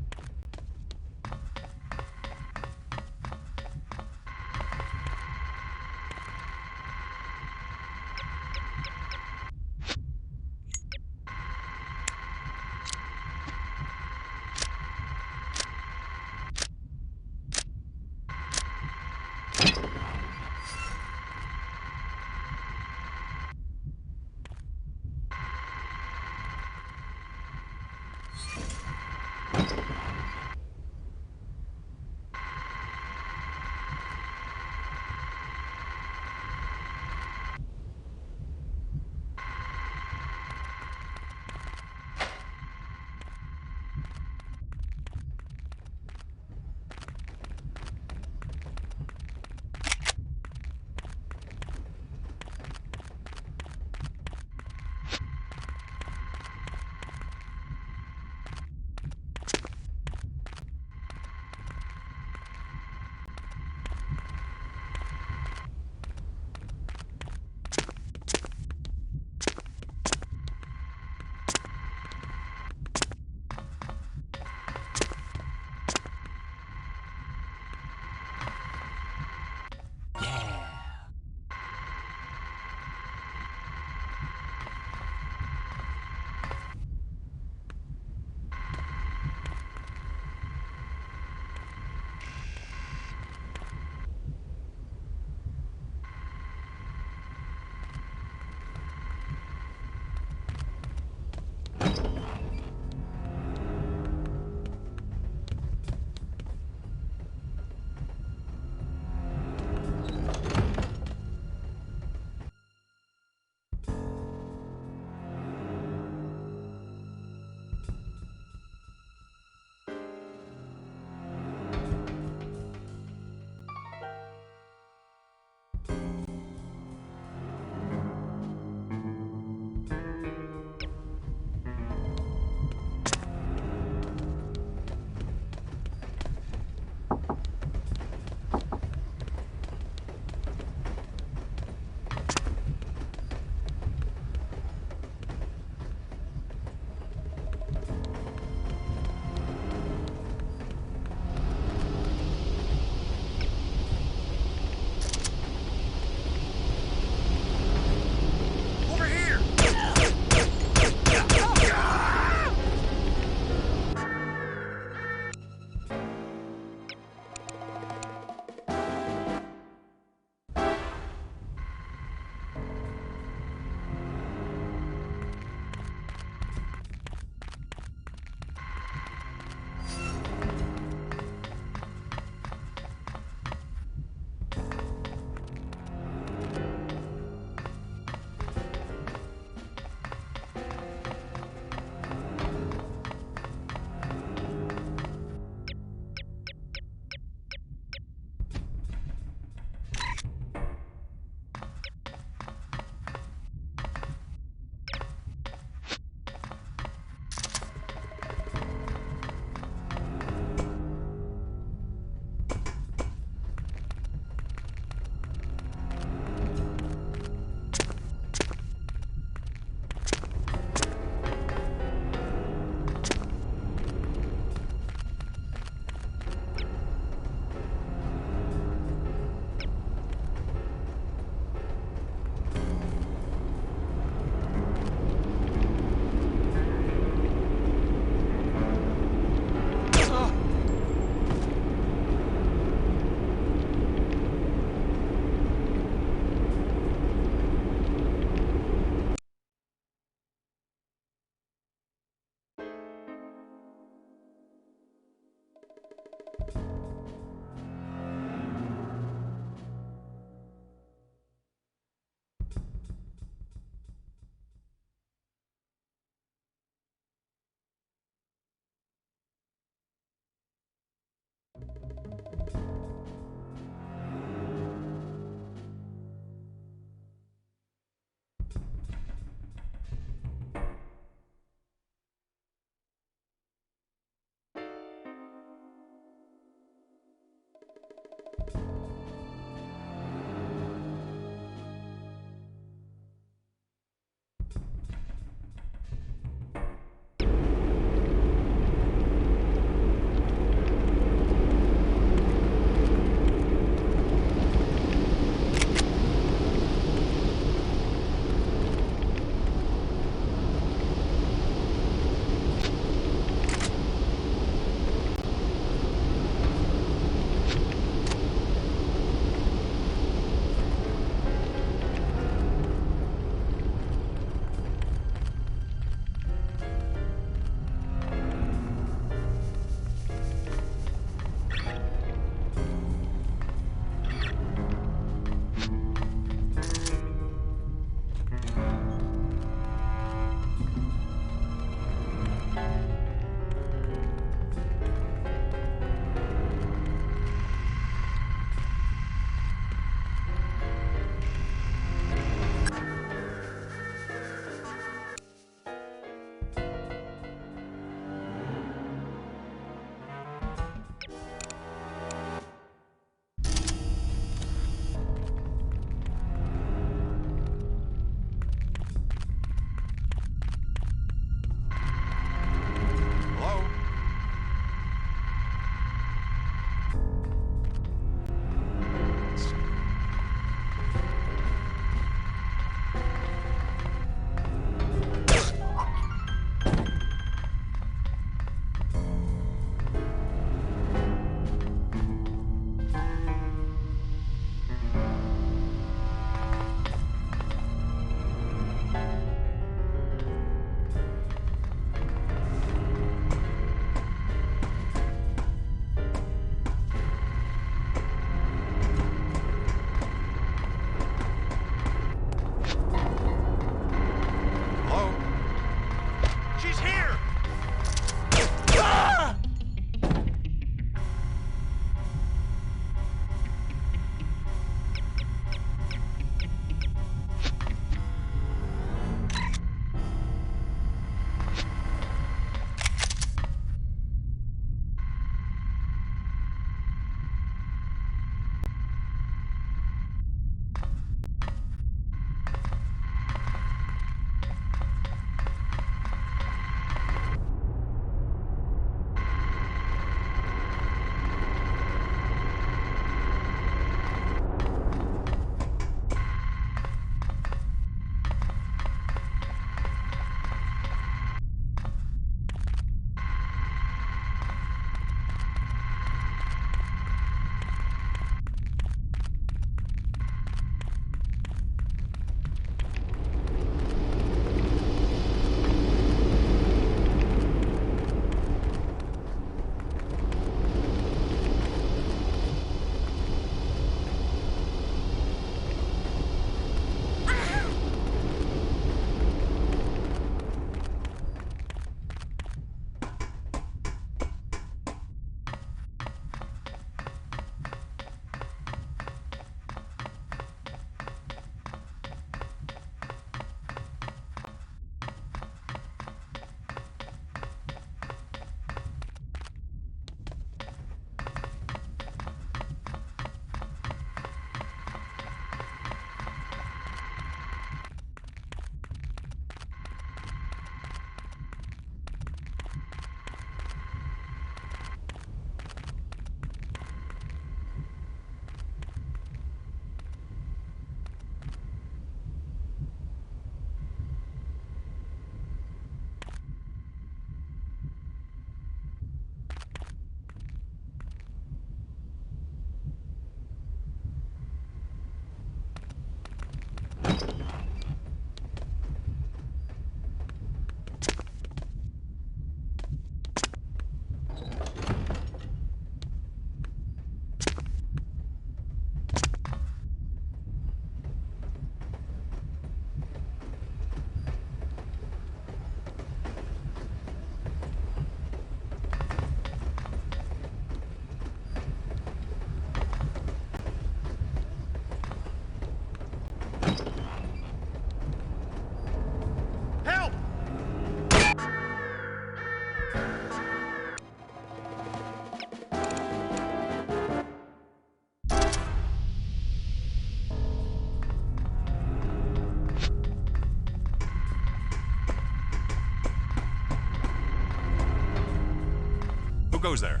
Who goes there?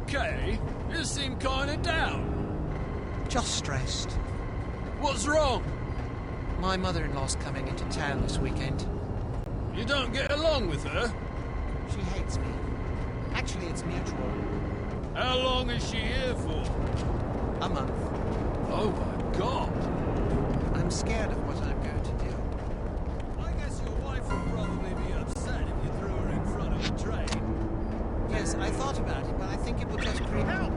okay? You seem kinda down. Just stressed. What's wrong? My mother-in-law's coming into town this weekend. You don't get along with her? She hates me. Actually, it's mutual. How long is she here for? A month. Oh my God. I'm scared of what I'm going to do. I guess your wife would probably be upset if you threw her in front of a train. Yes, I thought about it, but I think it will just create... Help!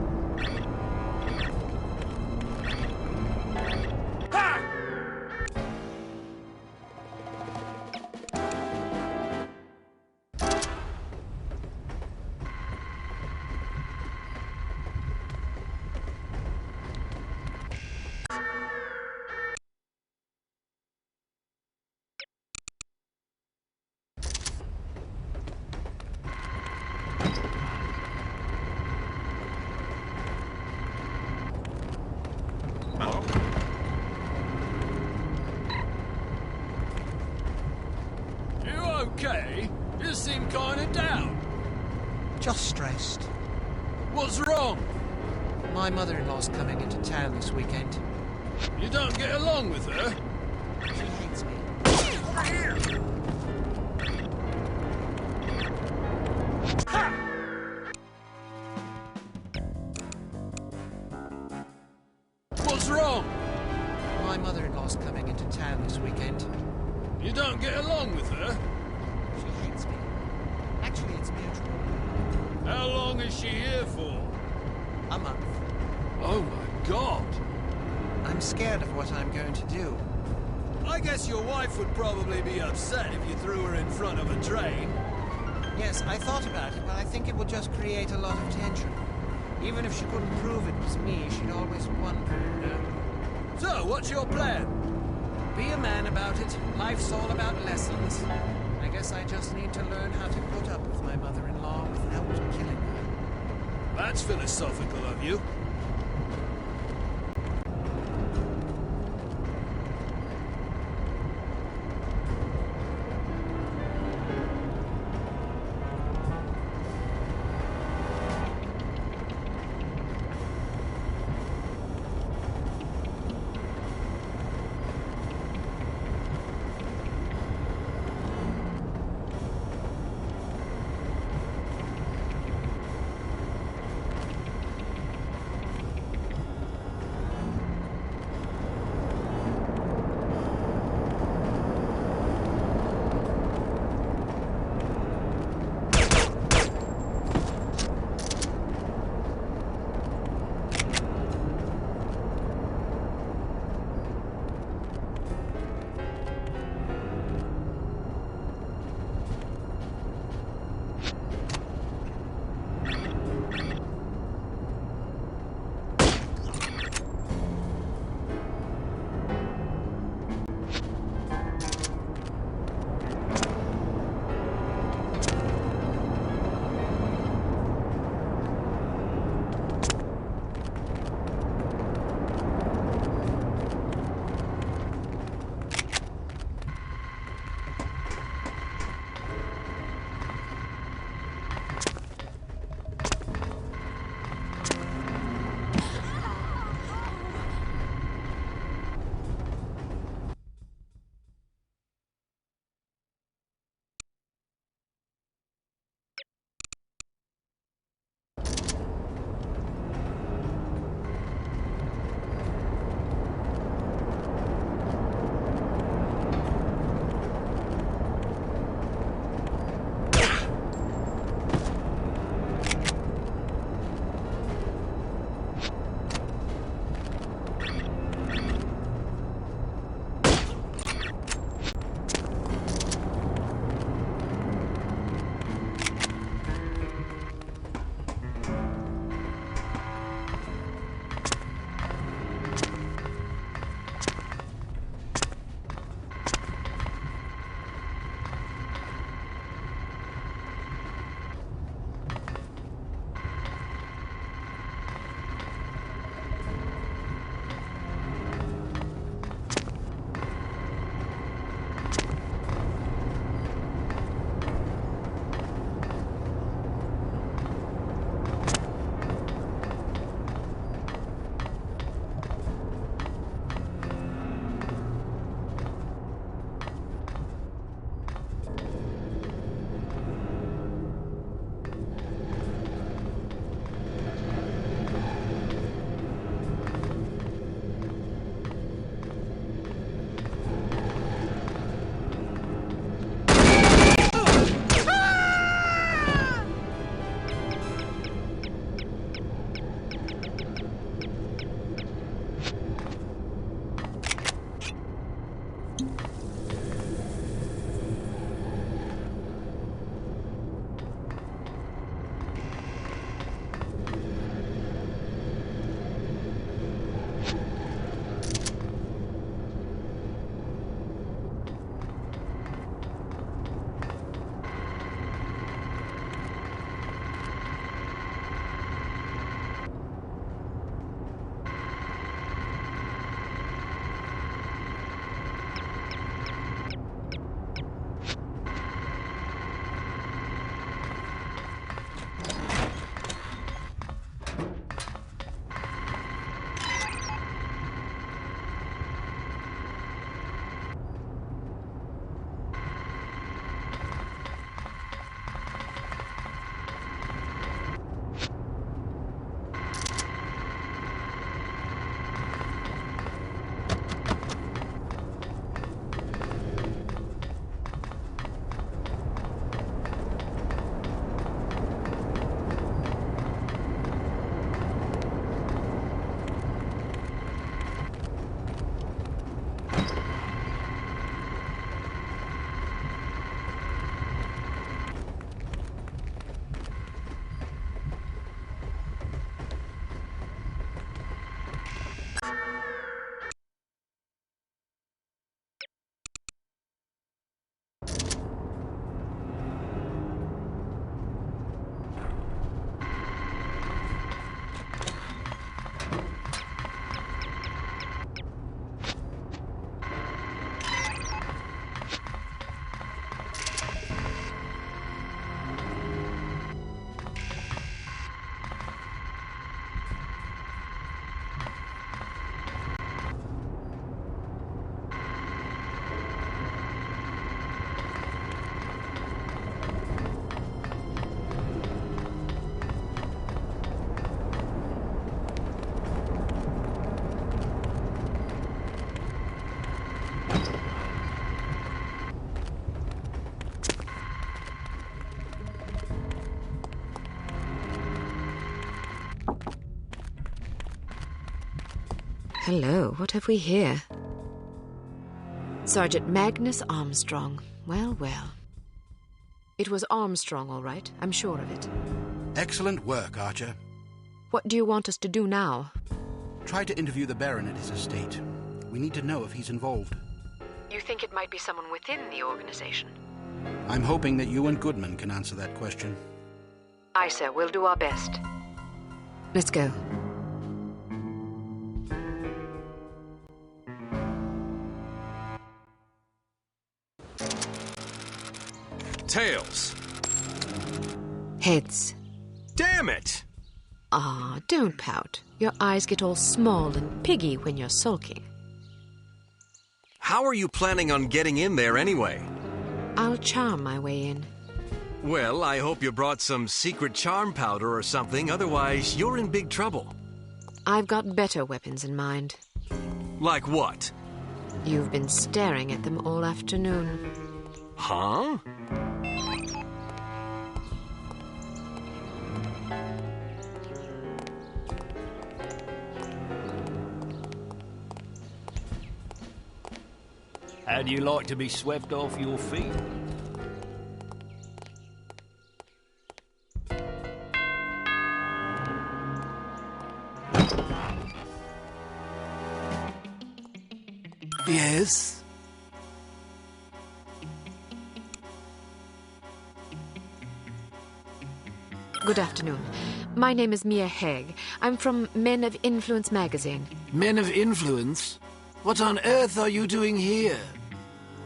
Okay? You seem kinda down. Just stressed. What's wrong? My mother-in-law's coming into town this weekend. You don't get along with her? She hates me. Over here! What's wrong? My mother-in-law's coming into town this weekend. You don't get along with her? She hates me. Actually, it's mutual. How long is she here for? A month. Oh my God. I'm scared of what I'm going to do. I guess your wife would probably be upset if you threw her in front of a train. Yes, I thought about it, but I think it will just create a lot of tension. Even if she couldn't prove it was me, she'd always wonder, you know. So, what's your plan? Be a man about it. Life's all about lessons. I guess I just need to learn how to put up with my mother-in-law without killing her. That's philosophical of you. Hello, what have we here? Sergeant Magnus Armstrong. Well, well. It was Armstrong, all right. I'm sure of it. Excellent work, Archer. What do you want us to do now? Try to interview the Baron at his estate. We need to know if he's involved. You think it might be someone within the organization? I'm hoping that you and Goodman can answer that question. Aye, sir. We'll do our best. Let's go. Tails. Heads. Damn it! Ah, don't pout. Your eyes get all small and piggy when you're sulking. How are you planning on getting in there anyway? I'll charm my way in. Well, I hope you brought some secret charm powder or something, otherwise you're in big trouble. I've got better weapons in mind. Like what? You've been staring at them all afternoon. Huh? How do you like to be swept off your feet? Yes? Good afternoon. My name is Mia Haig. I'm from Men of Influence magazine. Men of Influence? What on earth are you doing here?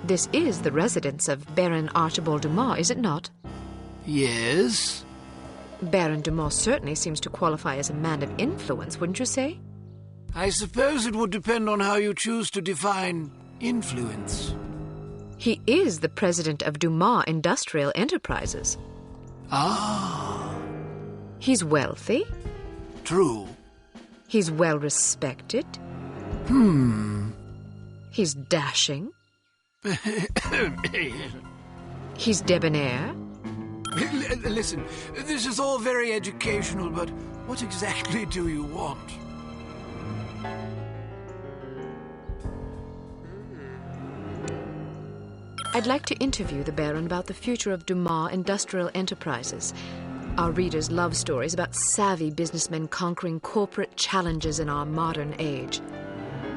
This is the residence of Baron Archibald Dumas, is it not? Yes? Baron Dumas certainly seems to qualify as a man of influence, wouldn't you say? I suppose it would depend on how you choose to define influence. He is the president of Dumas Industrial Enterprises. Ah. He's wealthy. True. He's well respected. He's dashing. He's debonair. Listen, this is all very educational, but what exactly do you want? I'd like to interview the Baron about the future of Dumas Industrial Enterprises. Our readers love stories about savvy businessmen conquering corporate challenges in our modern age.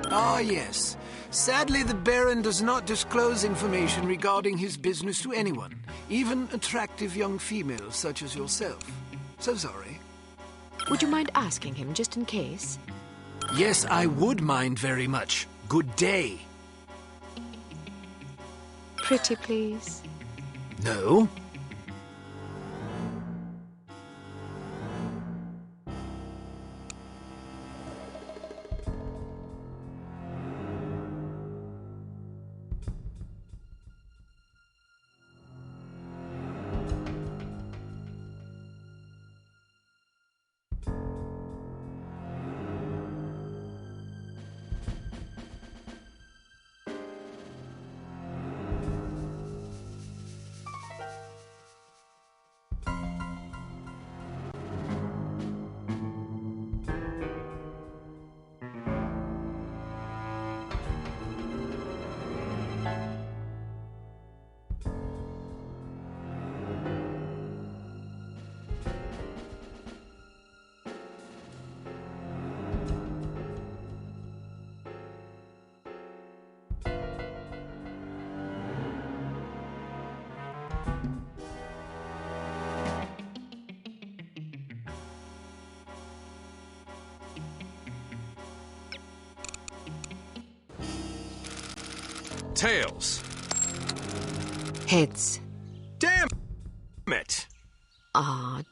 Ah, yes. Sadly, the Baron does not disclose information regarding his business to anyone, even attractive young females such as yourself. So sorry. Would you mind asking him, just in case? Yes, I would mind very much. Good day. Pretty, please. No. Tails. Heads. Damn it! Ah,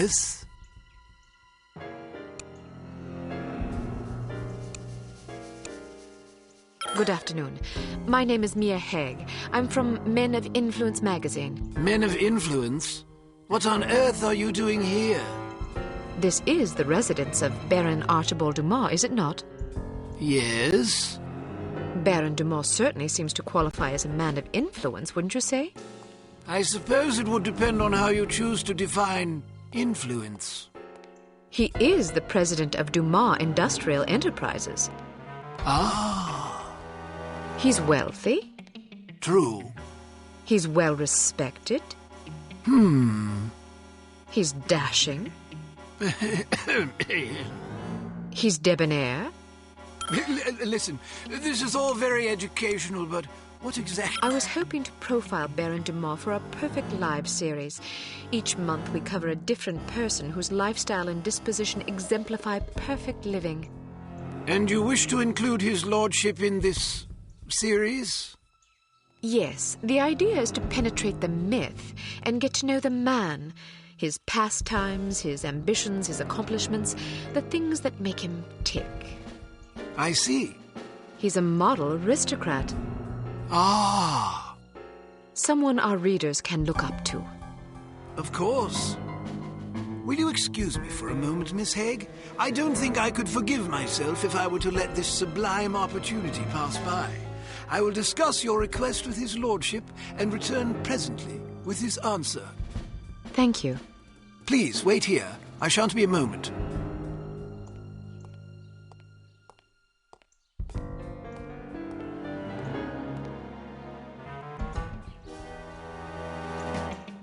Yes? Good afternoon. My name is Mia Haig. I'm from Men of Influence magazine. Men of Influence? What on earth are you doing here? This is the residence of Baron Archibald Dumas, is it not? Yes? Baron Dumas certainly seems to qualify as a man of influence, wouldn't you say? I suppose it would depend on how you choose to define influence. He is the president of Dumas Industrial Enterprises. Ah. He's wealthy. True. He's well respected. He's dashing. He's debonair. Listen, this is all very educational, but what exactly... I was hoping to profile Baron Dumas for a Perfect Lives series. Each month we cover a different person whose lifestyle and disposition exemplify perfect living. And you wish to include his lordship in this series? Yes, the idea is to penetrate the myth and get to know the man, his pastimes, his ambitions, his accomplishments, the things that make him tick. I see. He's a model aristocrat. Ah. Someone our readers can look up to. Of course. Will you excuse me for a moment, Miss Haig? I don't think I could forgive myself if I were to let this sublime opportunity pass by. I will discuss your request with his lordship and return presently with his answer. Thank you. Please, wait here. I shan't be a moment.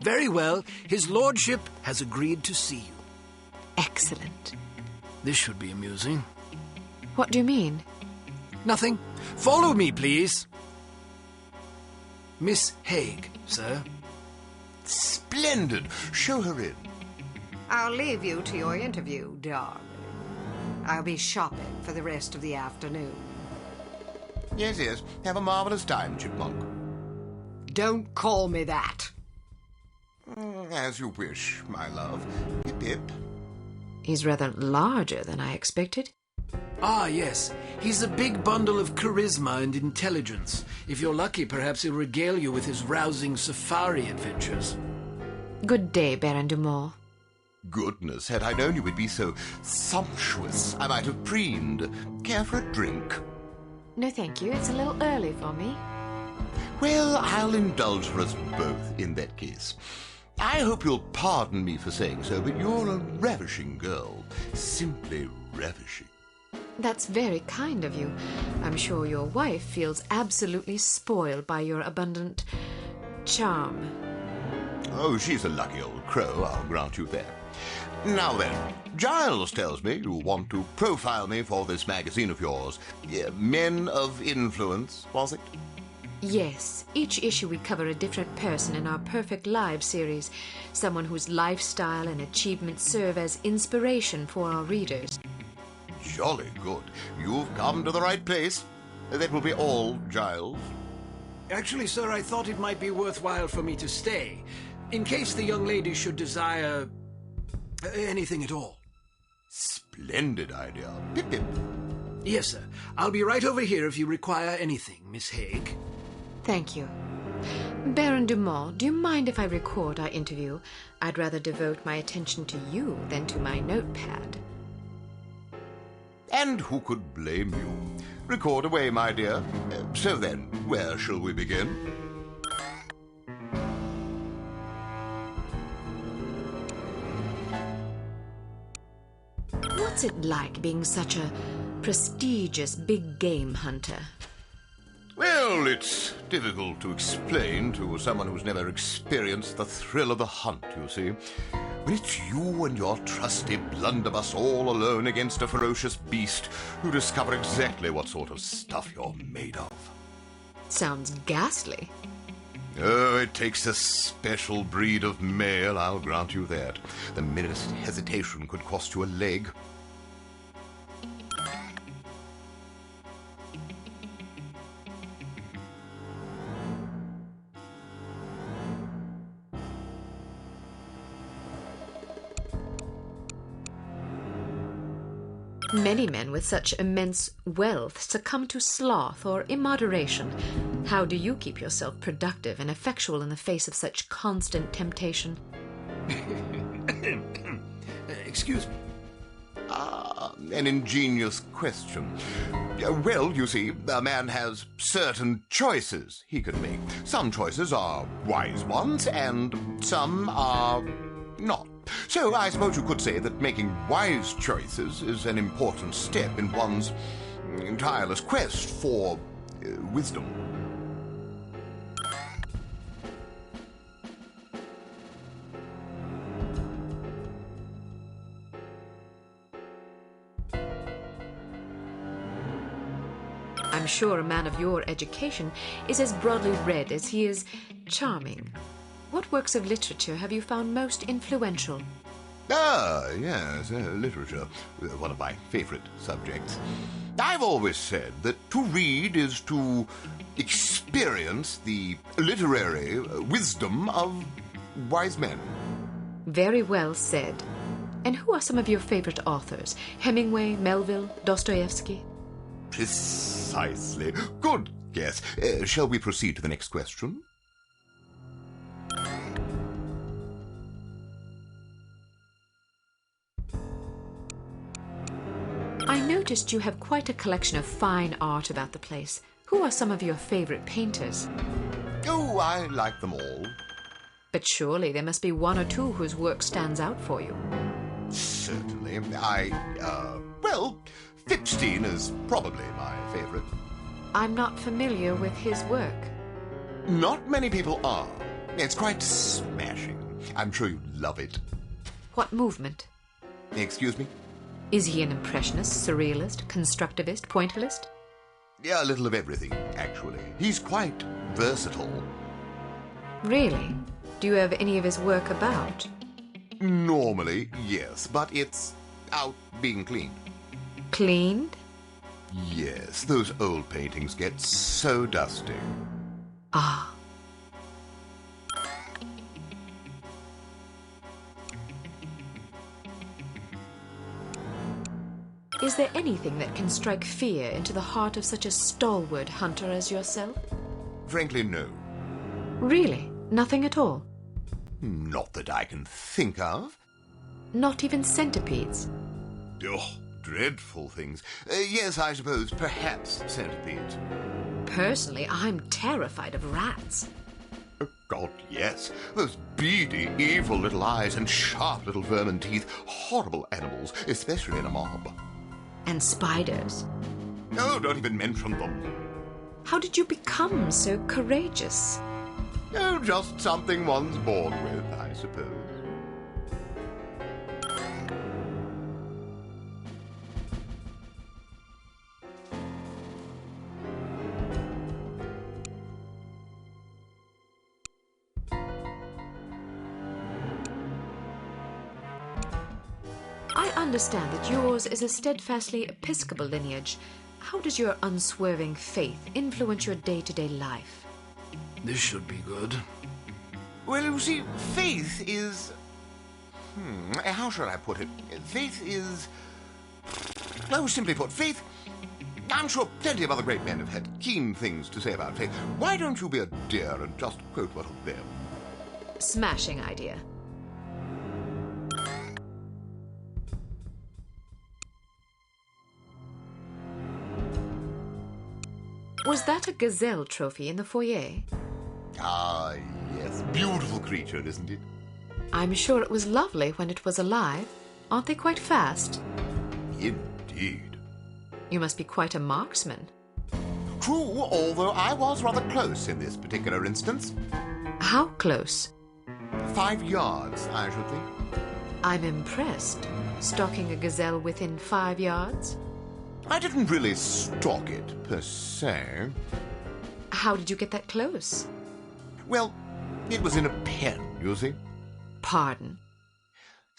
Very well. His lordship has agreed to see you. Excellent. This should be amusing. What do you mean? Nothing. Follow me, please. Miss Haig, sir. Splendid. Show her in. I'll leave you to your interview, darling. I'll be shopping for the rest of the afternoon. Yes, yes. Have a marvelous time, Chipmunk. Don't call me that. As you wish, my love. Hip hip. He's rather larger than I expected. Ah, yes. He's a big bundle of charisma and intelligence. If you're lucky, perhaps he'll regale you with his rousing safari adventures. Good day, Baron Dumas. Goodness, had I known you would be so sumptuous, I might have preened. Care for a drink? No, thank you. It's a little early for me. Well, I'll indulge for us both in that case. I hope you'll pardon me for saying so, but you're a ravishing girl. Simply ravishing. That's very kind of you. I'm sure your wife feels absolutely spoiled by your abundant charm. Oh, she's a lucky old crow, I'll grant you that. Now then, Giles tells me you want to profile me for this magazine of yours. Men of Influence, was it? Yes. Each issue we cover a different person in our Perfect Lives series. Someone whose lifestyle and achievements serve as inspiration for our readers. Jolly good. You've come to the right place. That will be all, Giles. Actually, sir, I thought it might be worthwhile for me to stay, in case the young lady should desire anything at all. Splendid idea. Pip pip. Yes, sir. I'll be right over here if you require anything, Miss Haig. Thank you. Baron Dumas, do you mind if I record our interview? I'd rather devote my attention to you than to my notepad. And who could blame you? Record away, my dear. So then, where shall we begin? What's it like being such a prestigious big game hunter? Well, it's difficult to explain to someone who's never experienced the thrill of the hunt, you see. When it's you and your trusty blunderbuss all alone against a ferocious beast, you discover exactly what sort of stuff you're made of. Sounds ghastly. Oh, it takes a special breed of male, I'll grant you that. The merest hesitation could cost you a leg. Many men with such immense wealth succumb to sloth or immoderation. How do you keep yourself productive and effectual in the face of such constant temptation? Excuse me. An ingenious question. Well, you see, a man has certain choices he can make. Some choices are wise ones, and some are not. So I suppose you could say that making wise choices is an important step in one's tireless quest for wisdom. I'm sure a man of your education is as broadly read as he is charming. What works of literature have you found most influential? Yes, literature. One of my favorite subjects. I've always said that to read is to experience the literary wisdom of wise men. Very well said. And who are some of your favorite authors? Hemingway, Melville, Dostoevsky? Precisely. Good guess. Shall we proceed to the next question? I noticed you have quite a collection of fine art about the place. Who are some of your favorite painters? Oh, I like them all. But surely there must be one or two whose work stands out for you. Certainly. Well, Fipstein is probably my favorite. I'm not familiar with his work. Not many people are. It's quite smashing. I'm sure you'd love it. What movement? Excuse me? Is he an impressionist, surrealist, constructivist, pointillist? Yeah, a little of everything, actually. He's quite versatile. Really? Do you have any of his work about? Normally, yes, but it's out being cleaned. Cleaned? Yes, those old paintings get so dusty. Ah. Is there anything that can strike fear into the heart of such a stalwart hunter as yourself? Frankly, no. Really? Nothing at all? Not that I can think of. Not even centipedes? Oh, dreadful things. Yes, I suppose, perhaps centipedes. Personally, I'm terrified of rats. Oh, God, yes. Those beady, evil little eyes and sharp little vermin teeth. Horrible animals, especially in a mob. And spiders. Oh, don't even mention them. How did you become so courageous? Oh, just something one's born with, I suppose. I understand that yours is a steadfastly Episcopal lineage. How does your unswerving faith influence your day-to-day life? This should be good. Well, you see, faith is... how shall I put it? Faith is... Oh, simply put, faith... I'm sure plenty of other great men have had keen things to say about faith. Why don't you be a dear and just quote one of them? Smashing idea. Was that a gazelle trophy in the foyer? Ah, yes. Beautiful creature, isn't it? I'm sure it was lovely when it was alive. Aren't they quite fast? Indeed. You must be quite a marksman. True, although I was rather close in this particular instance. How close? 5 yards, I should think. I'm impressed. Stalking a gazelle within 5 yards? I didn't really stalk it, per se. How did you get that close? Well, it was in a pen, you see. Pardon?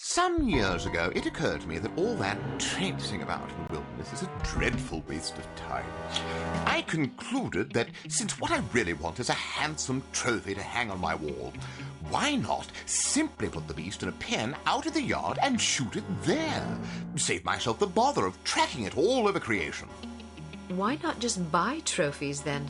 Some years ago, it occurred to me that all that traipsing about in the wilderness is a dreadful waste of time. I concluded that since what I really want is a handsome trophy to hang on my wall, why not simply put the beast in a pen out of the yard and shoot it there? Save myself the bother of tracking it all over creation. Why not just buy trophies, then?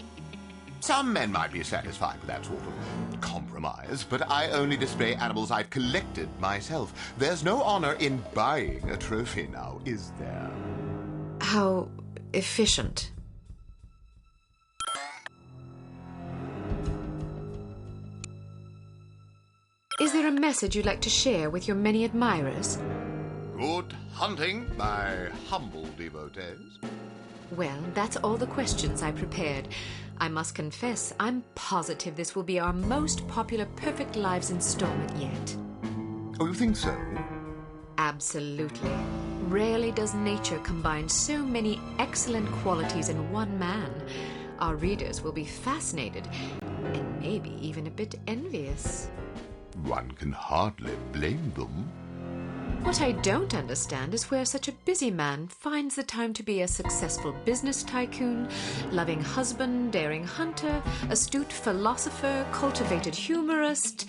Some men might be satisfied with that sort of compromise, but I only display animals I've collected myself. There's no honor in buying a trophy now, is there? How efficient. Is there a message you'd like to share with your many admirers? Good hunting, my humble devotees. Well, that's all the questions I prepared. I must confess, I'm positive this will be our most popular Perfect Lives installment yet. Oh, you think so? Absolutely. Rarely does nature combine so many excellent qualities in one man. Our readers will be fascinated, and maybe even a bit envious. One can hardly blame them. What I don't understand is where such a busy man finds the time to be a successful business tycoon, loving husband, daring hunter, astute philosopher, cultivated humorist,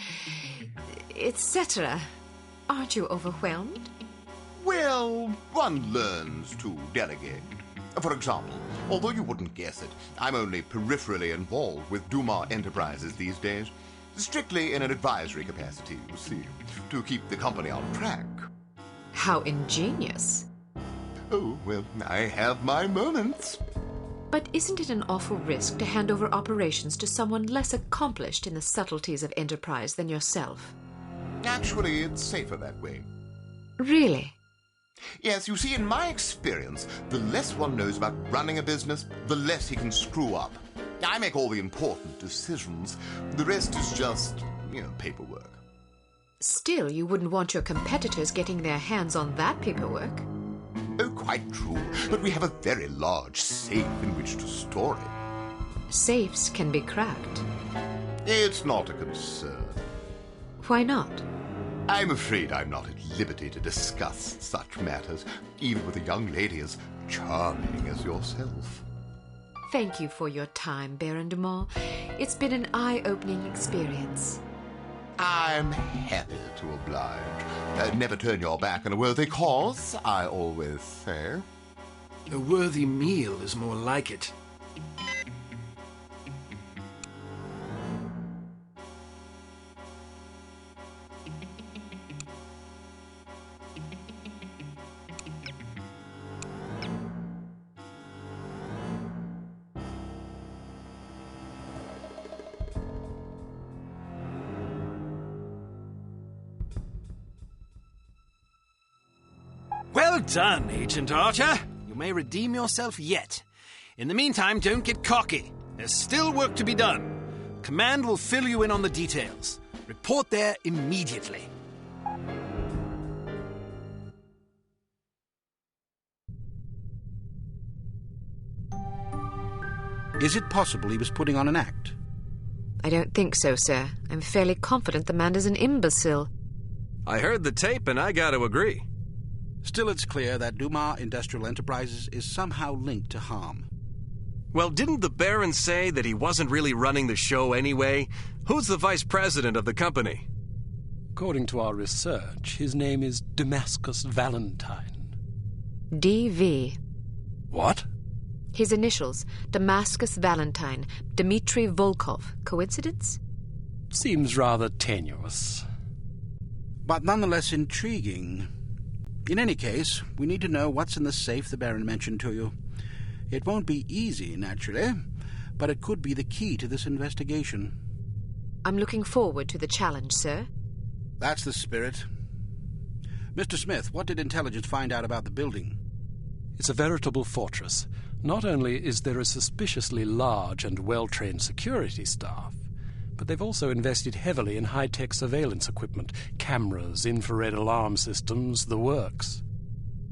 etc. Aren't you overwhelmed? Well, one learns to delegate. For example, although you wouldn't guess it, I'm only peripherally involved with Dumas Enterprises these days. Strictly in an advisory capacity, you see, to keep the company on track. How ingenious. Oh, well, I have my moments. But isn't it an awful risk to hand over operations to someone less accomplished in the subtleties of enterprise than yourself? Actually, it's safer that way. Really? Yes, you see, in my experience, the less one knows about running a business, the less he can screw up. I make all the important decisions. The rest is just, paperwork. Still, you wouldn't want your competitors getting their hands on that paperwork. Oh, quite true. But we have a very large safe in which to store it. Safes can be cracked. It's not a concern. Why not? I'm afraid I'm not at liberty to discuss such matters, even with a young lady as charming as yourself. Thank you for your time, Baron Dumont. It's been an eye-opening experience. I'm happy to oblige. Never turn your back on a worthy cause, I always say. A worthy meal is more like it. Well done, Agent Archer. You may redeem yourself yet. In the meantime, don't get cocky. There's still work to be done. Command will fill you in on the details. Report there immediately. Is it possible he was putting on an act? I don't think so, sir. I'm fairly confident the man is an imbecile. I heard the tape and I got to agree. Still, it's clear that Dumas Industrial Enterprises is somehow linked to harm. Well, didn't the Baron say that he wasn't really running the show anyway? Who's the vice president of the company? According to our research, his name is Damascus Valentine. D.V. What? His initials, Damascus Valentine, Dmitry Volkov. Coincidence? Seems rather tenuous. But nonetheless intriguing. In any case, we need to know what's in the safe the Baron mentioned to you. It won't be easy, naturally, but it could be the key to this investigation. I'm looking forward to the challenge, sir. That's the spirit. Mr. Smith, what did intelligence find out about the building? It's a veritable fortress. Not only is there a suspiciously large and well-trained security staff, but they've also invested heavily in high-tech surveillance equipment, cameras, infrared alarm systems, the works.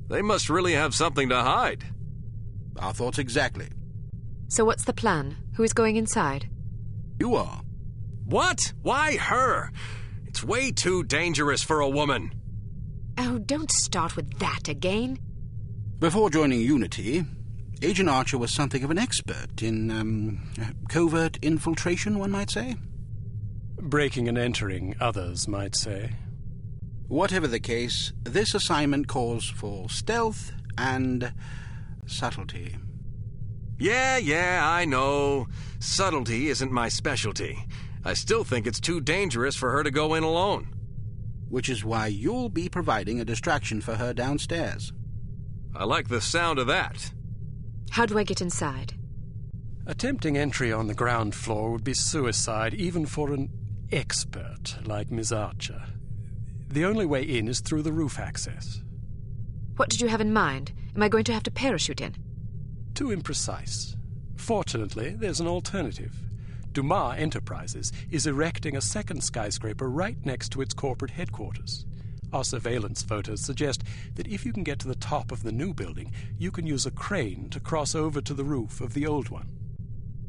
They must really have something to hide. Our thoughts exactly. So what's the plan? Who is going inside? You are. What? Why her? It's way too dangerous for a woman. Oh, don't start with that again. Before joining Unity, Agent Archer was something of an expert in, covert infiltration, one might say. Breaking and entering, others might say. Whatever the case, this assignment calls for stealth and subtlety. Yeah, I know. Subtlety isn't my specialty. I still think it's too dangerous for her to go in alone. Which is why you'll be providing a distraction for her downstairs. I like the sound of that. How do I get inside? Attempting entry on the ground floor would be suicide, even for an expert like Miss Archer. The only way in is through the roof access. What did you have in mind? Am I going to have to parachute in? Too imprecise. Fortunately, there's an alternative. Dumas Enterprises is erecting a second skyscraper right next to its corporate headquarters. Our surveillance photos suggest that if you can get to the top of the new building, you can use a crane to cross over to the roof of the old one.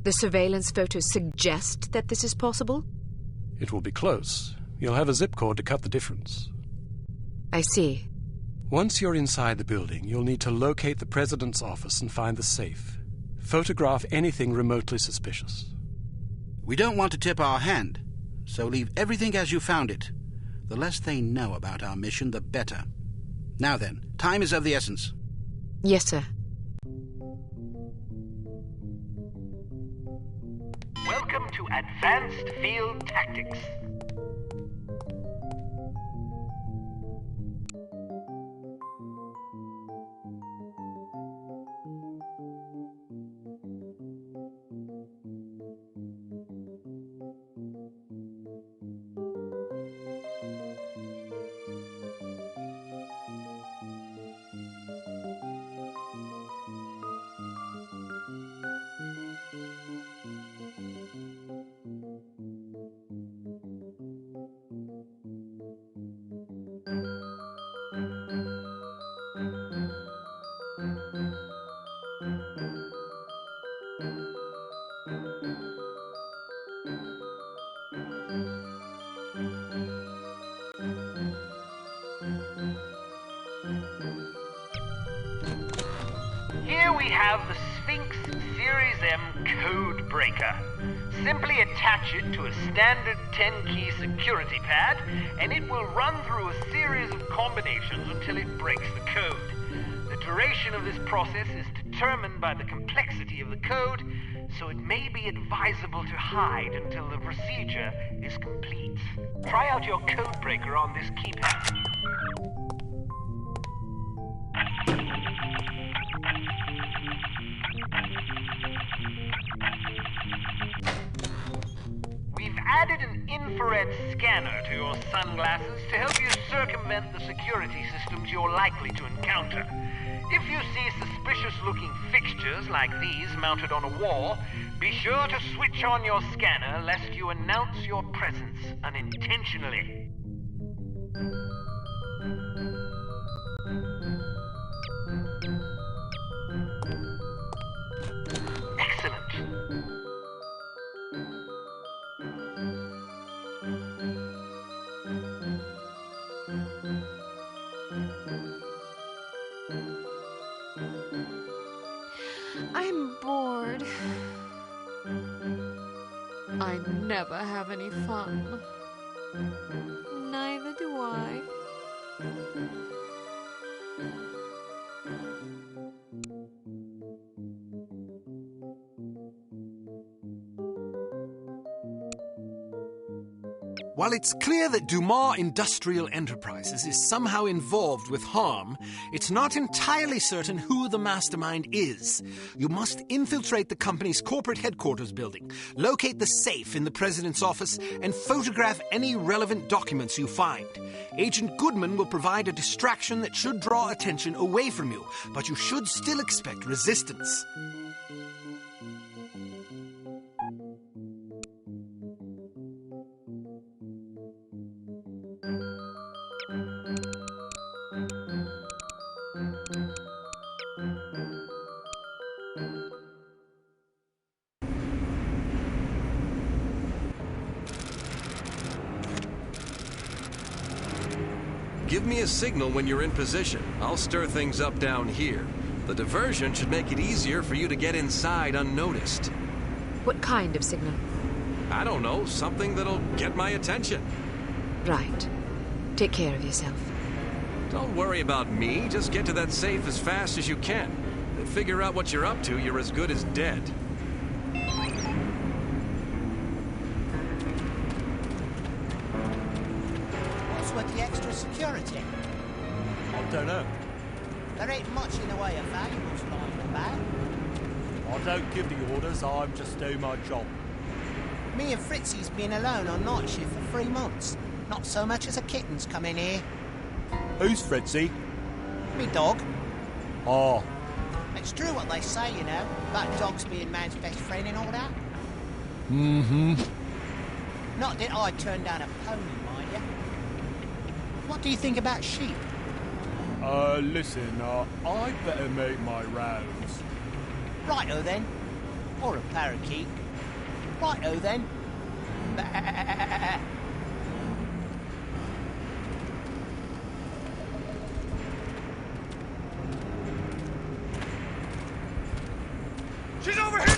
The surveillance photos suggest that this is possible? It will be close. You'll have a zip cord to cut the difference. I see. Once you're inside the building, you'll need to locate the president's office and find the safe. Photograph anything remotely suspicious. We don't want to tip our hand, so leave everything as you found it. The less they know about our mission, the better. Now then, time is of the essence. Yes, sir. Welcome to Advanced Field Tactics. Here we have the Sphinx Series M Code Breaker. Simply attach it to a standard 10-key security pad, and it will run through a series of combinations until it breaks the code. The duration of this process is determined by the complexity of the code, so it may be advisable to hide until the procedure is complete. Try out your code breaker on this keypad. We've added an infrared scanner to your sunglasses to help you circumvent the security systems you're likely to encounter. If you see suspicious-looking fixtures like these mounted on a wall, be sure to switch on your scanner lest you announce your presence unintentionally. Excellent. I'm bored. I never have any fun. Neither do I. While it's clear that Dumas Industrial Enterprises is somehow involved with harm, it's not entirely certain who the mastermind is. You must infiltrate the company's corporate headquarters building, locate the safe in the president's office, and photograph any relevant documents you find. Agent Goodman will provide a distraction that should draw attention away from you, but you should still expect resistance. give me a signal when you're in position. I'll stir things up down here. The diversion should make it easier for you to get inside unnoticed. What kind of signal? I don't know, something that'll get my attention. Right. Take care of yourself. Don't worry about me. Just get to that safe as fast as you can. They figure out what you're up to, you're as good as dead. What's with the extra security? I don't know. There ain't much in the way of valuables lying about. I don't give the orders, I'm just doing my job. Me and Fritzy's been alone on night shift for 3 months. Not so much as a kitten's come in here. Who's Fritzy? Me dog. Oh. It's true what they say, you know, about dogs being man's best friend and all that. Mm-hmm. Not that I turned down a pony, mind you. What do you think about sheep? Listen, I'd better make my rounds. Righto then. Or a parakeet. Righto then. She's over here!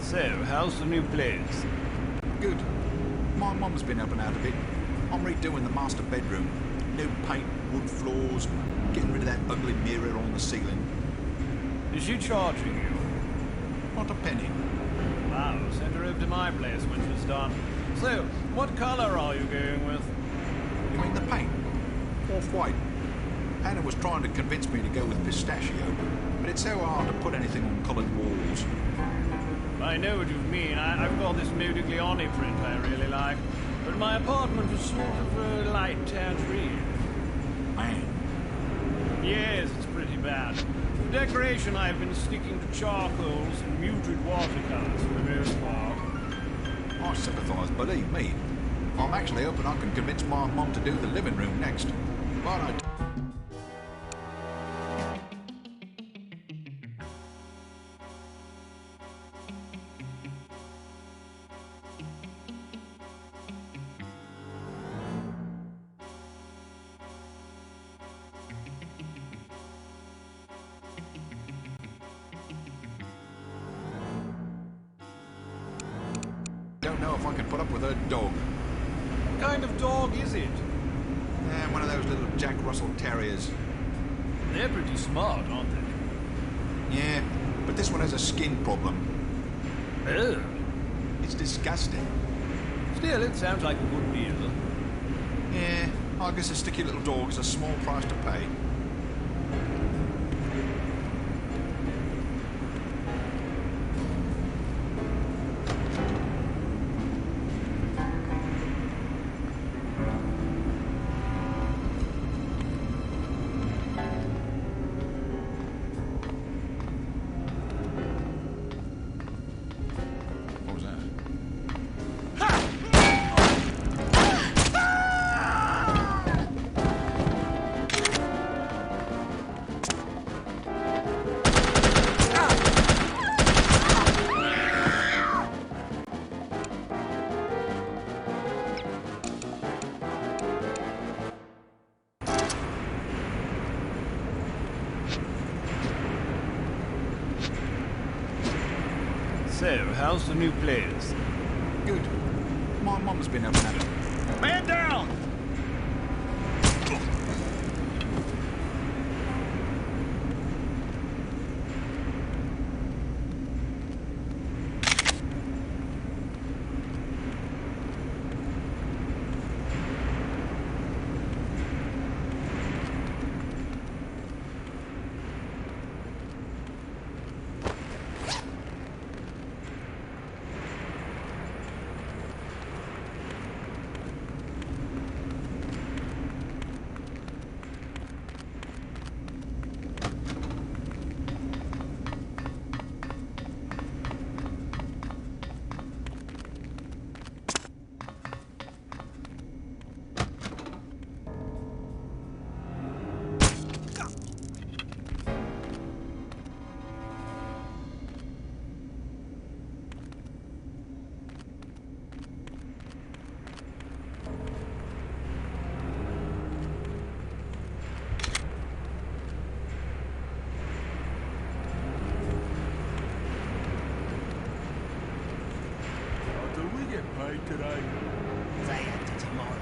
So, how's the new place? Good. My mum's been helping out a bit. I'm redoing the master bedroom. New paint, wood floors, getting rid of that ugly mirror on the ceiling. Is she charging you? Not a penny. Wow, send her over to my place when she's done. So, what colour are you going with? You mean the paint? Off-white. Hannah was trying to convince me to go with pistachio, but it's so hard to put anything on coloured walls. I know what you mean. I've got this Modigliani print I really like, but my apartment is sort of a light tangerine. Man. Yes, it's pretty bad. For decoration, I've been sticking to charcoals and muted watercolours for the most part. I sympathise, believe me. I'm actually hoping I can convince my mum to do the living room next. But I... don't know if I can put up with her dog. What kind of dog is it? One of those little Jack Russell Terriers. They're pretty smart, aren't they? Yeah, but this one has a skin problem. Oh. It's disgusting. Still, it sounds like a good deal. Yeah, I guess a sticky little dog is a small price to pay. So, how's the new place? Good. My mum's been helping out. Man down! Paid today. Day after tomorrow.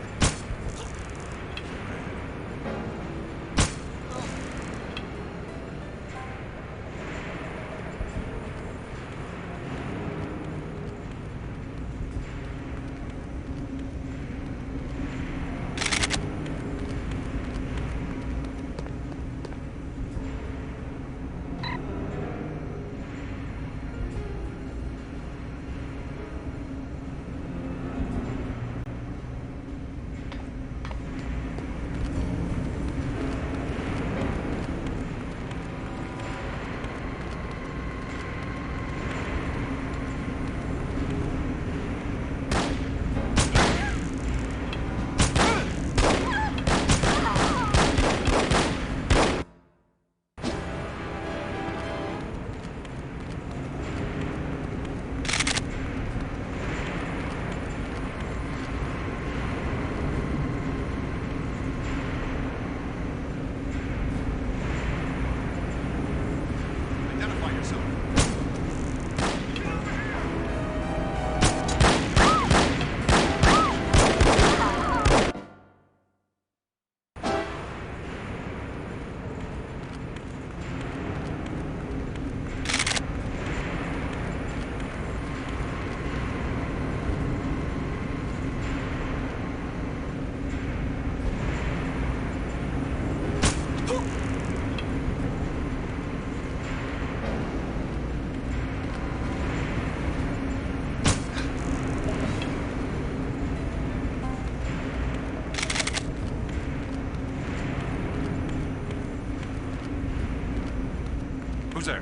Who's there?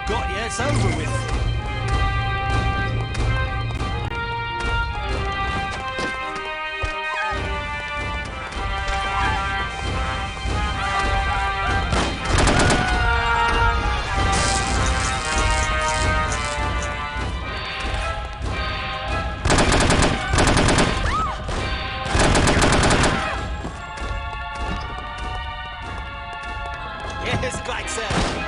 Got you, it's over with. Yes, quite so.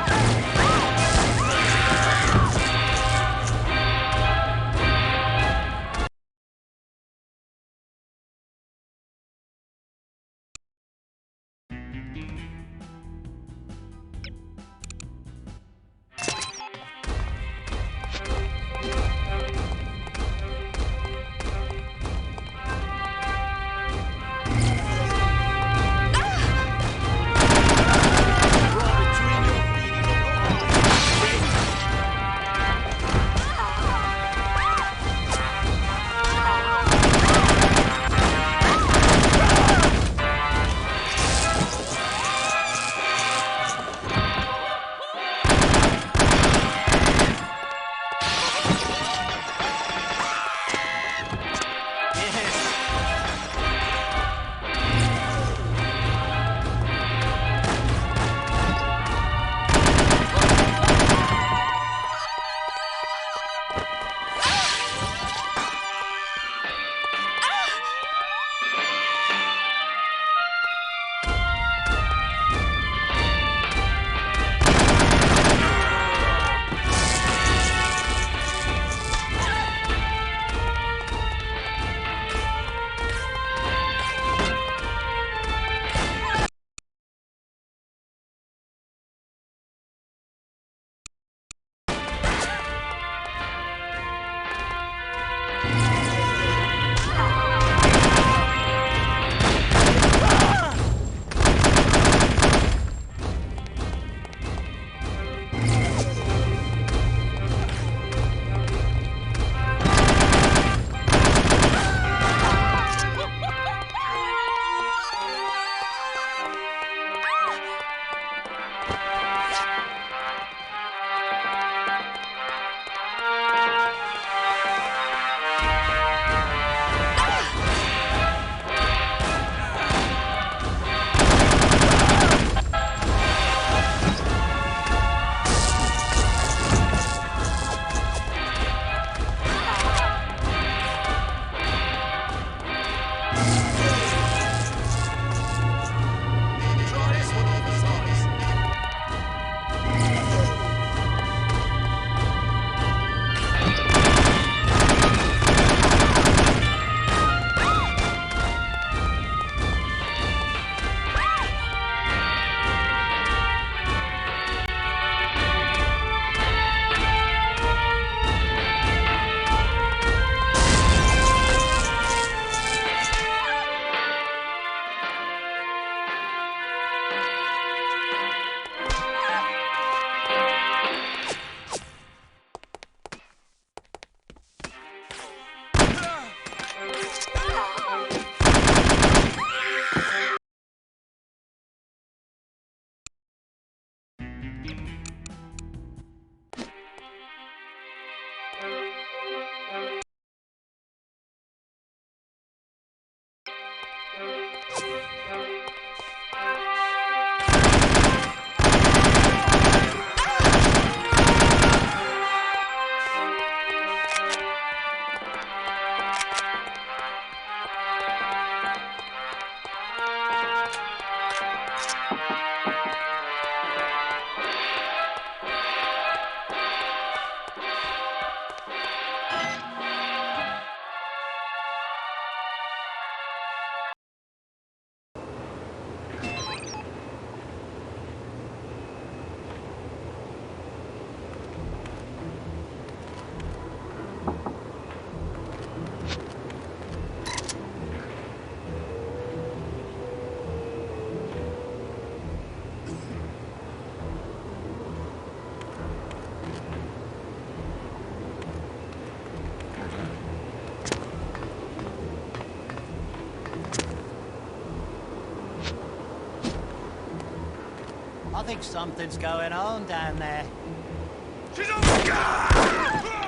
think something's going on down there. She's on the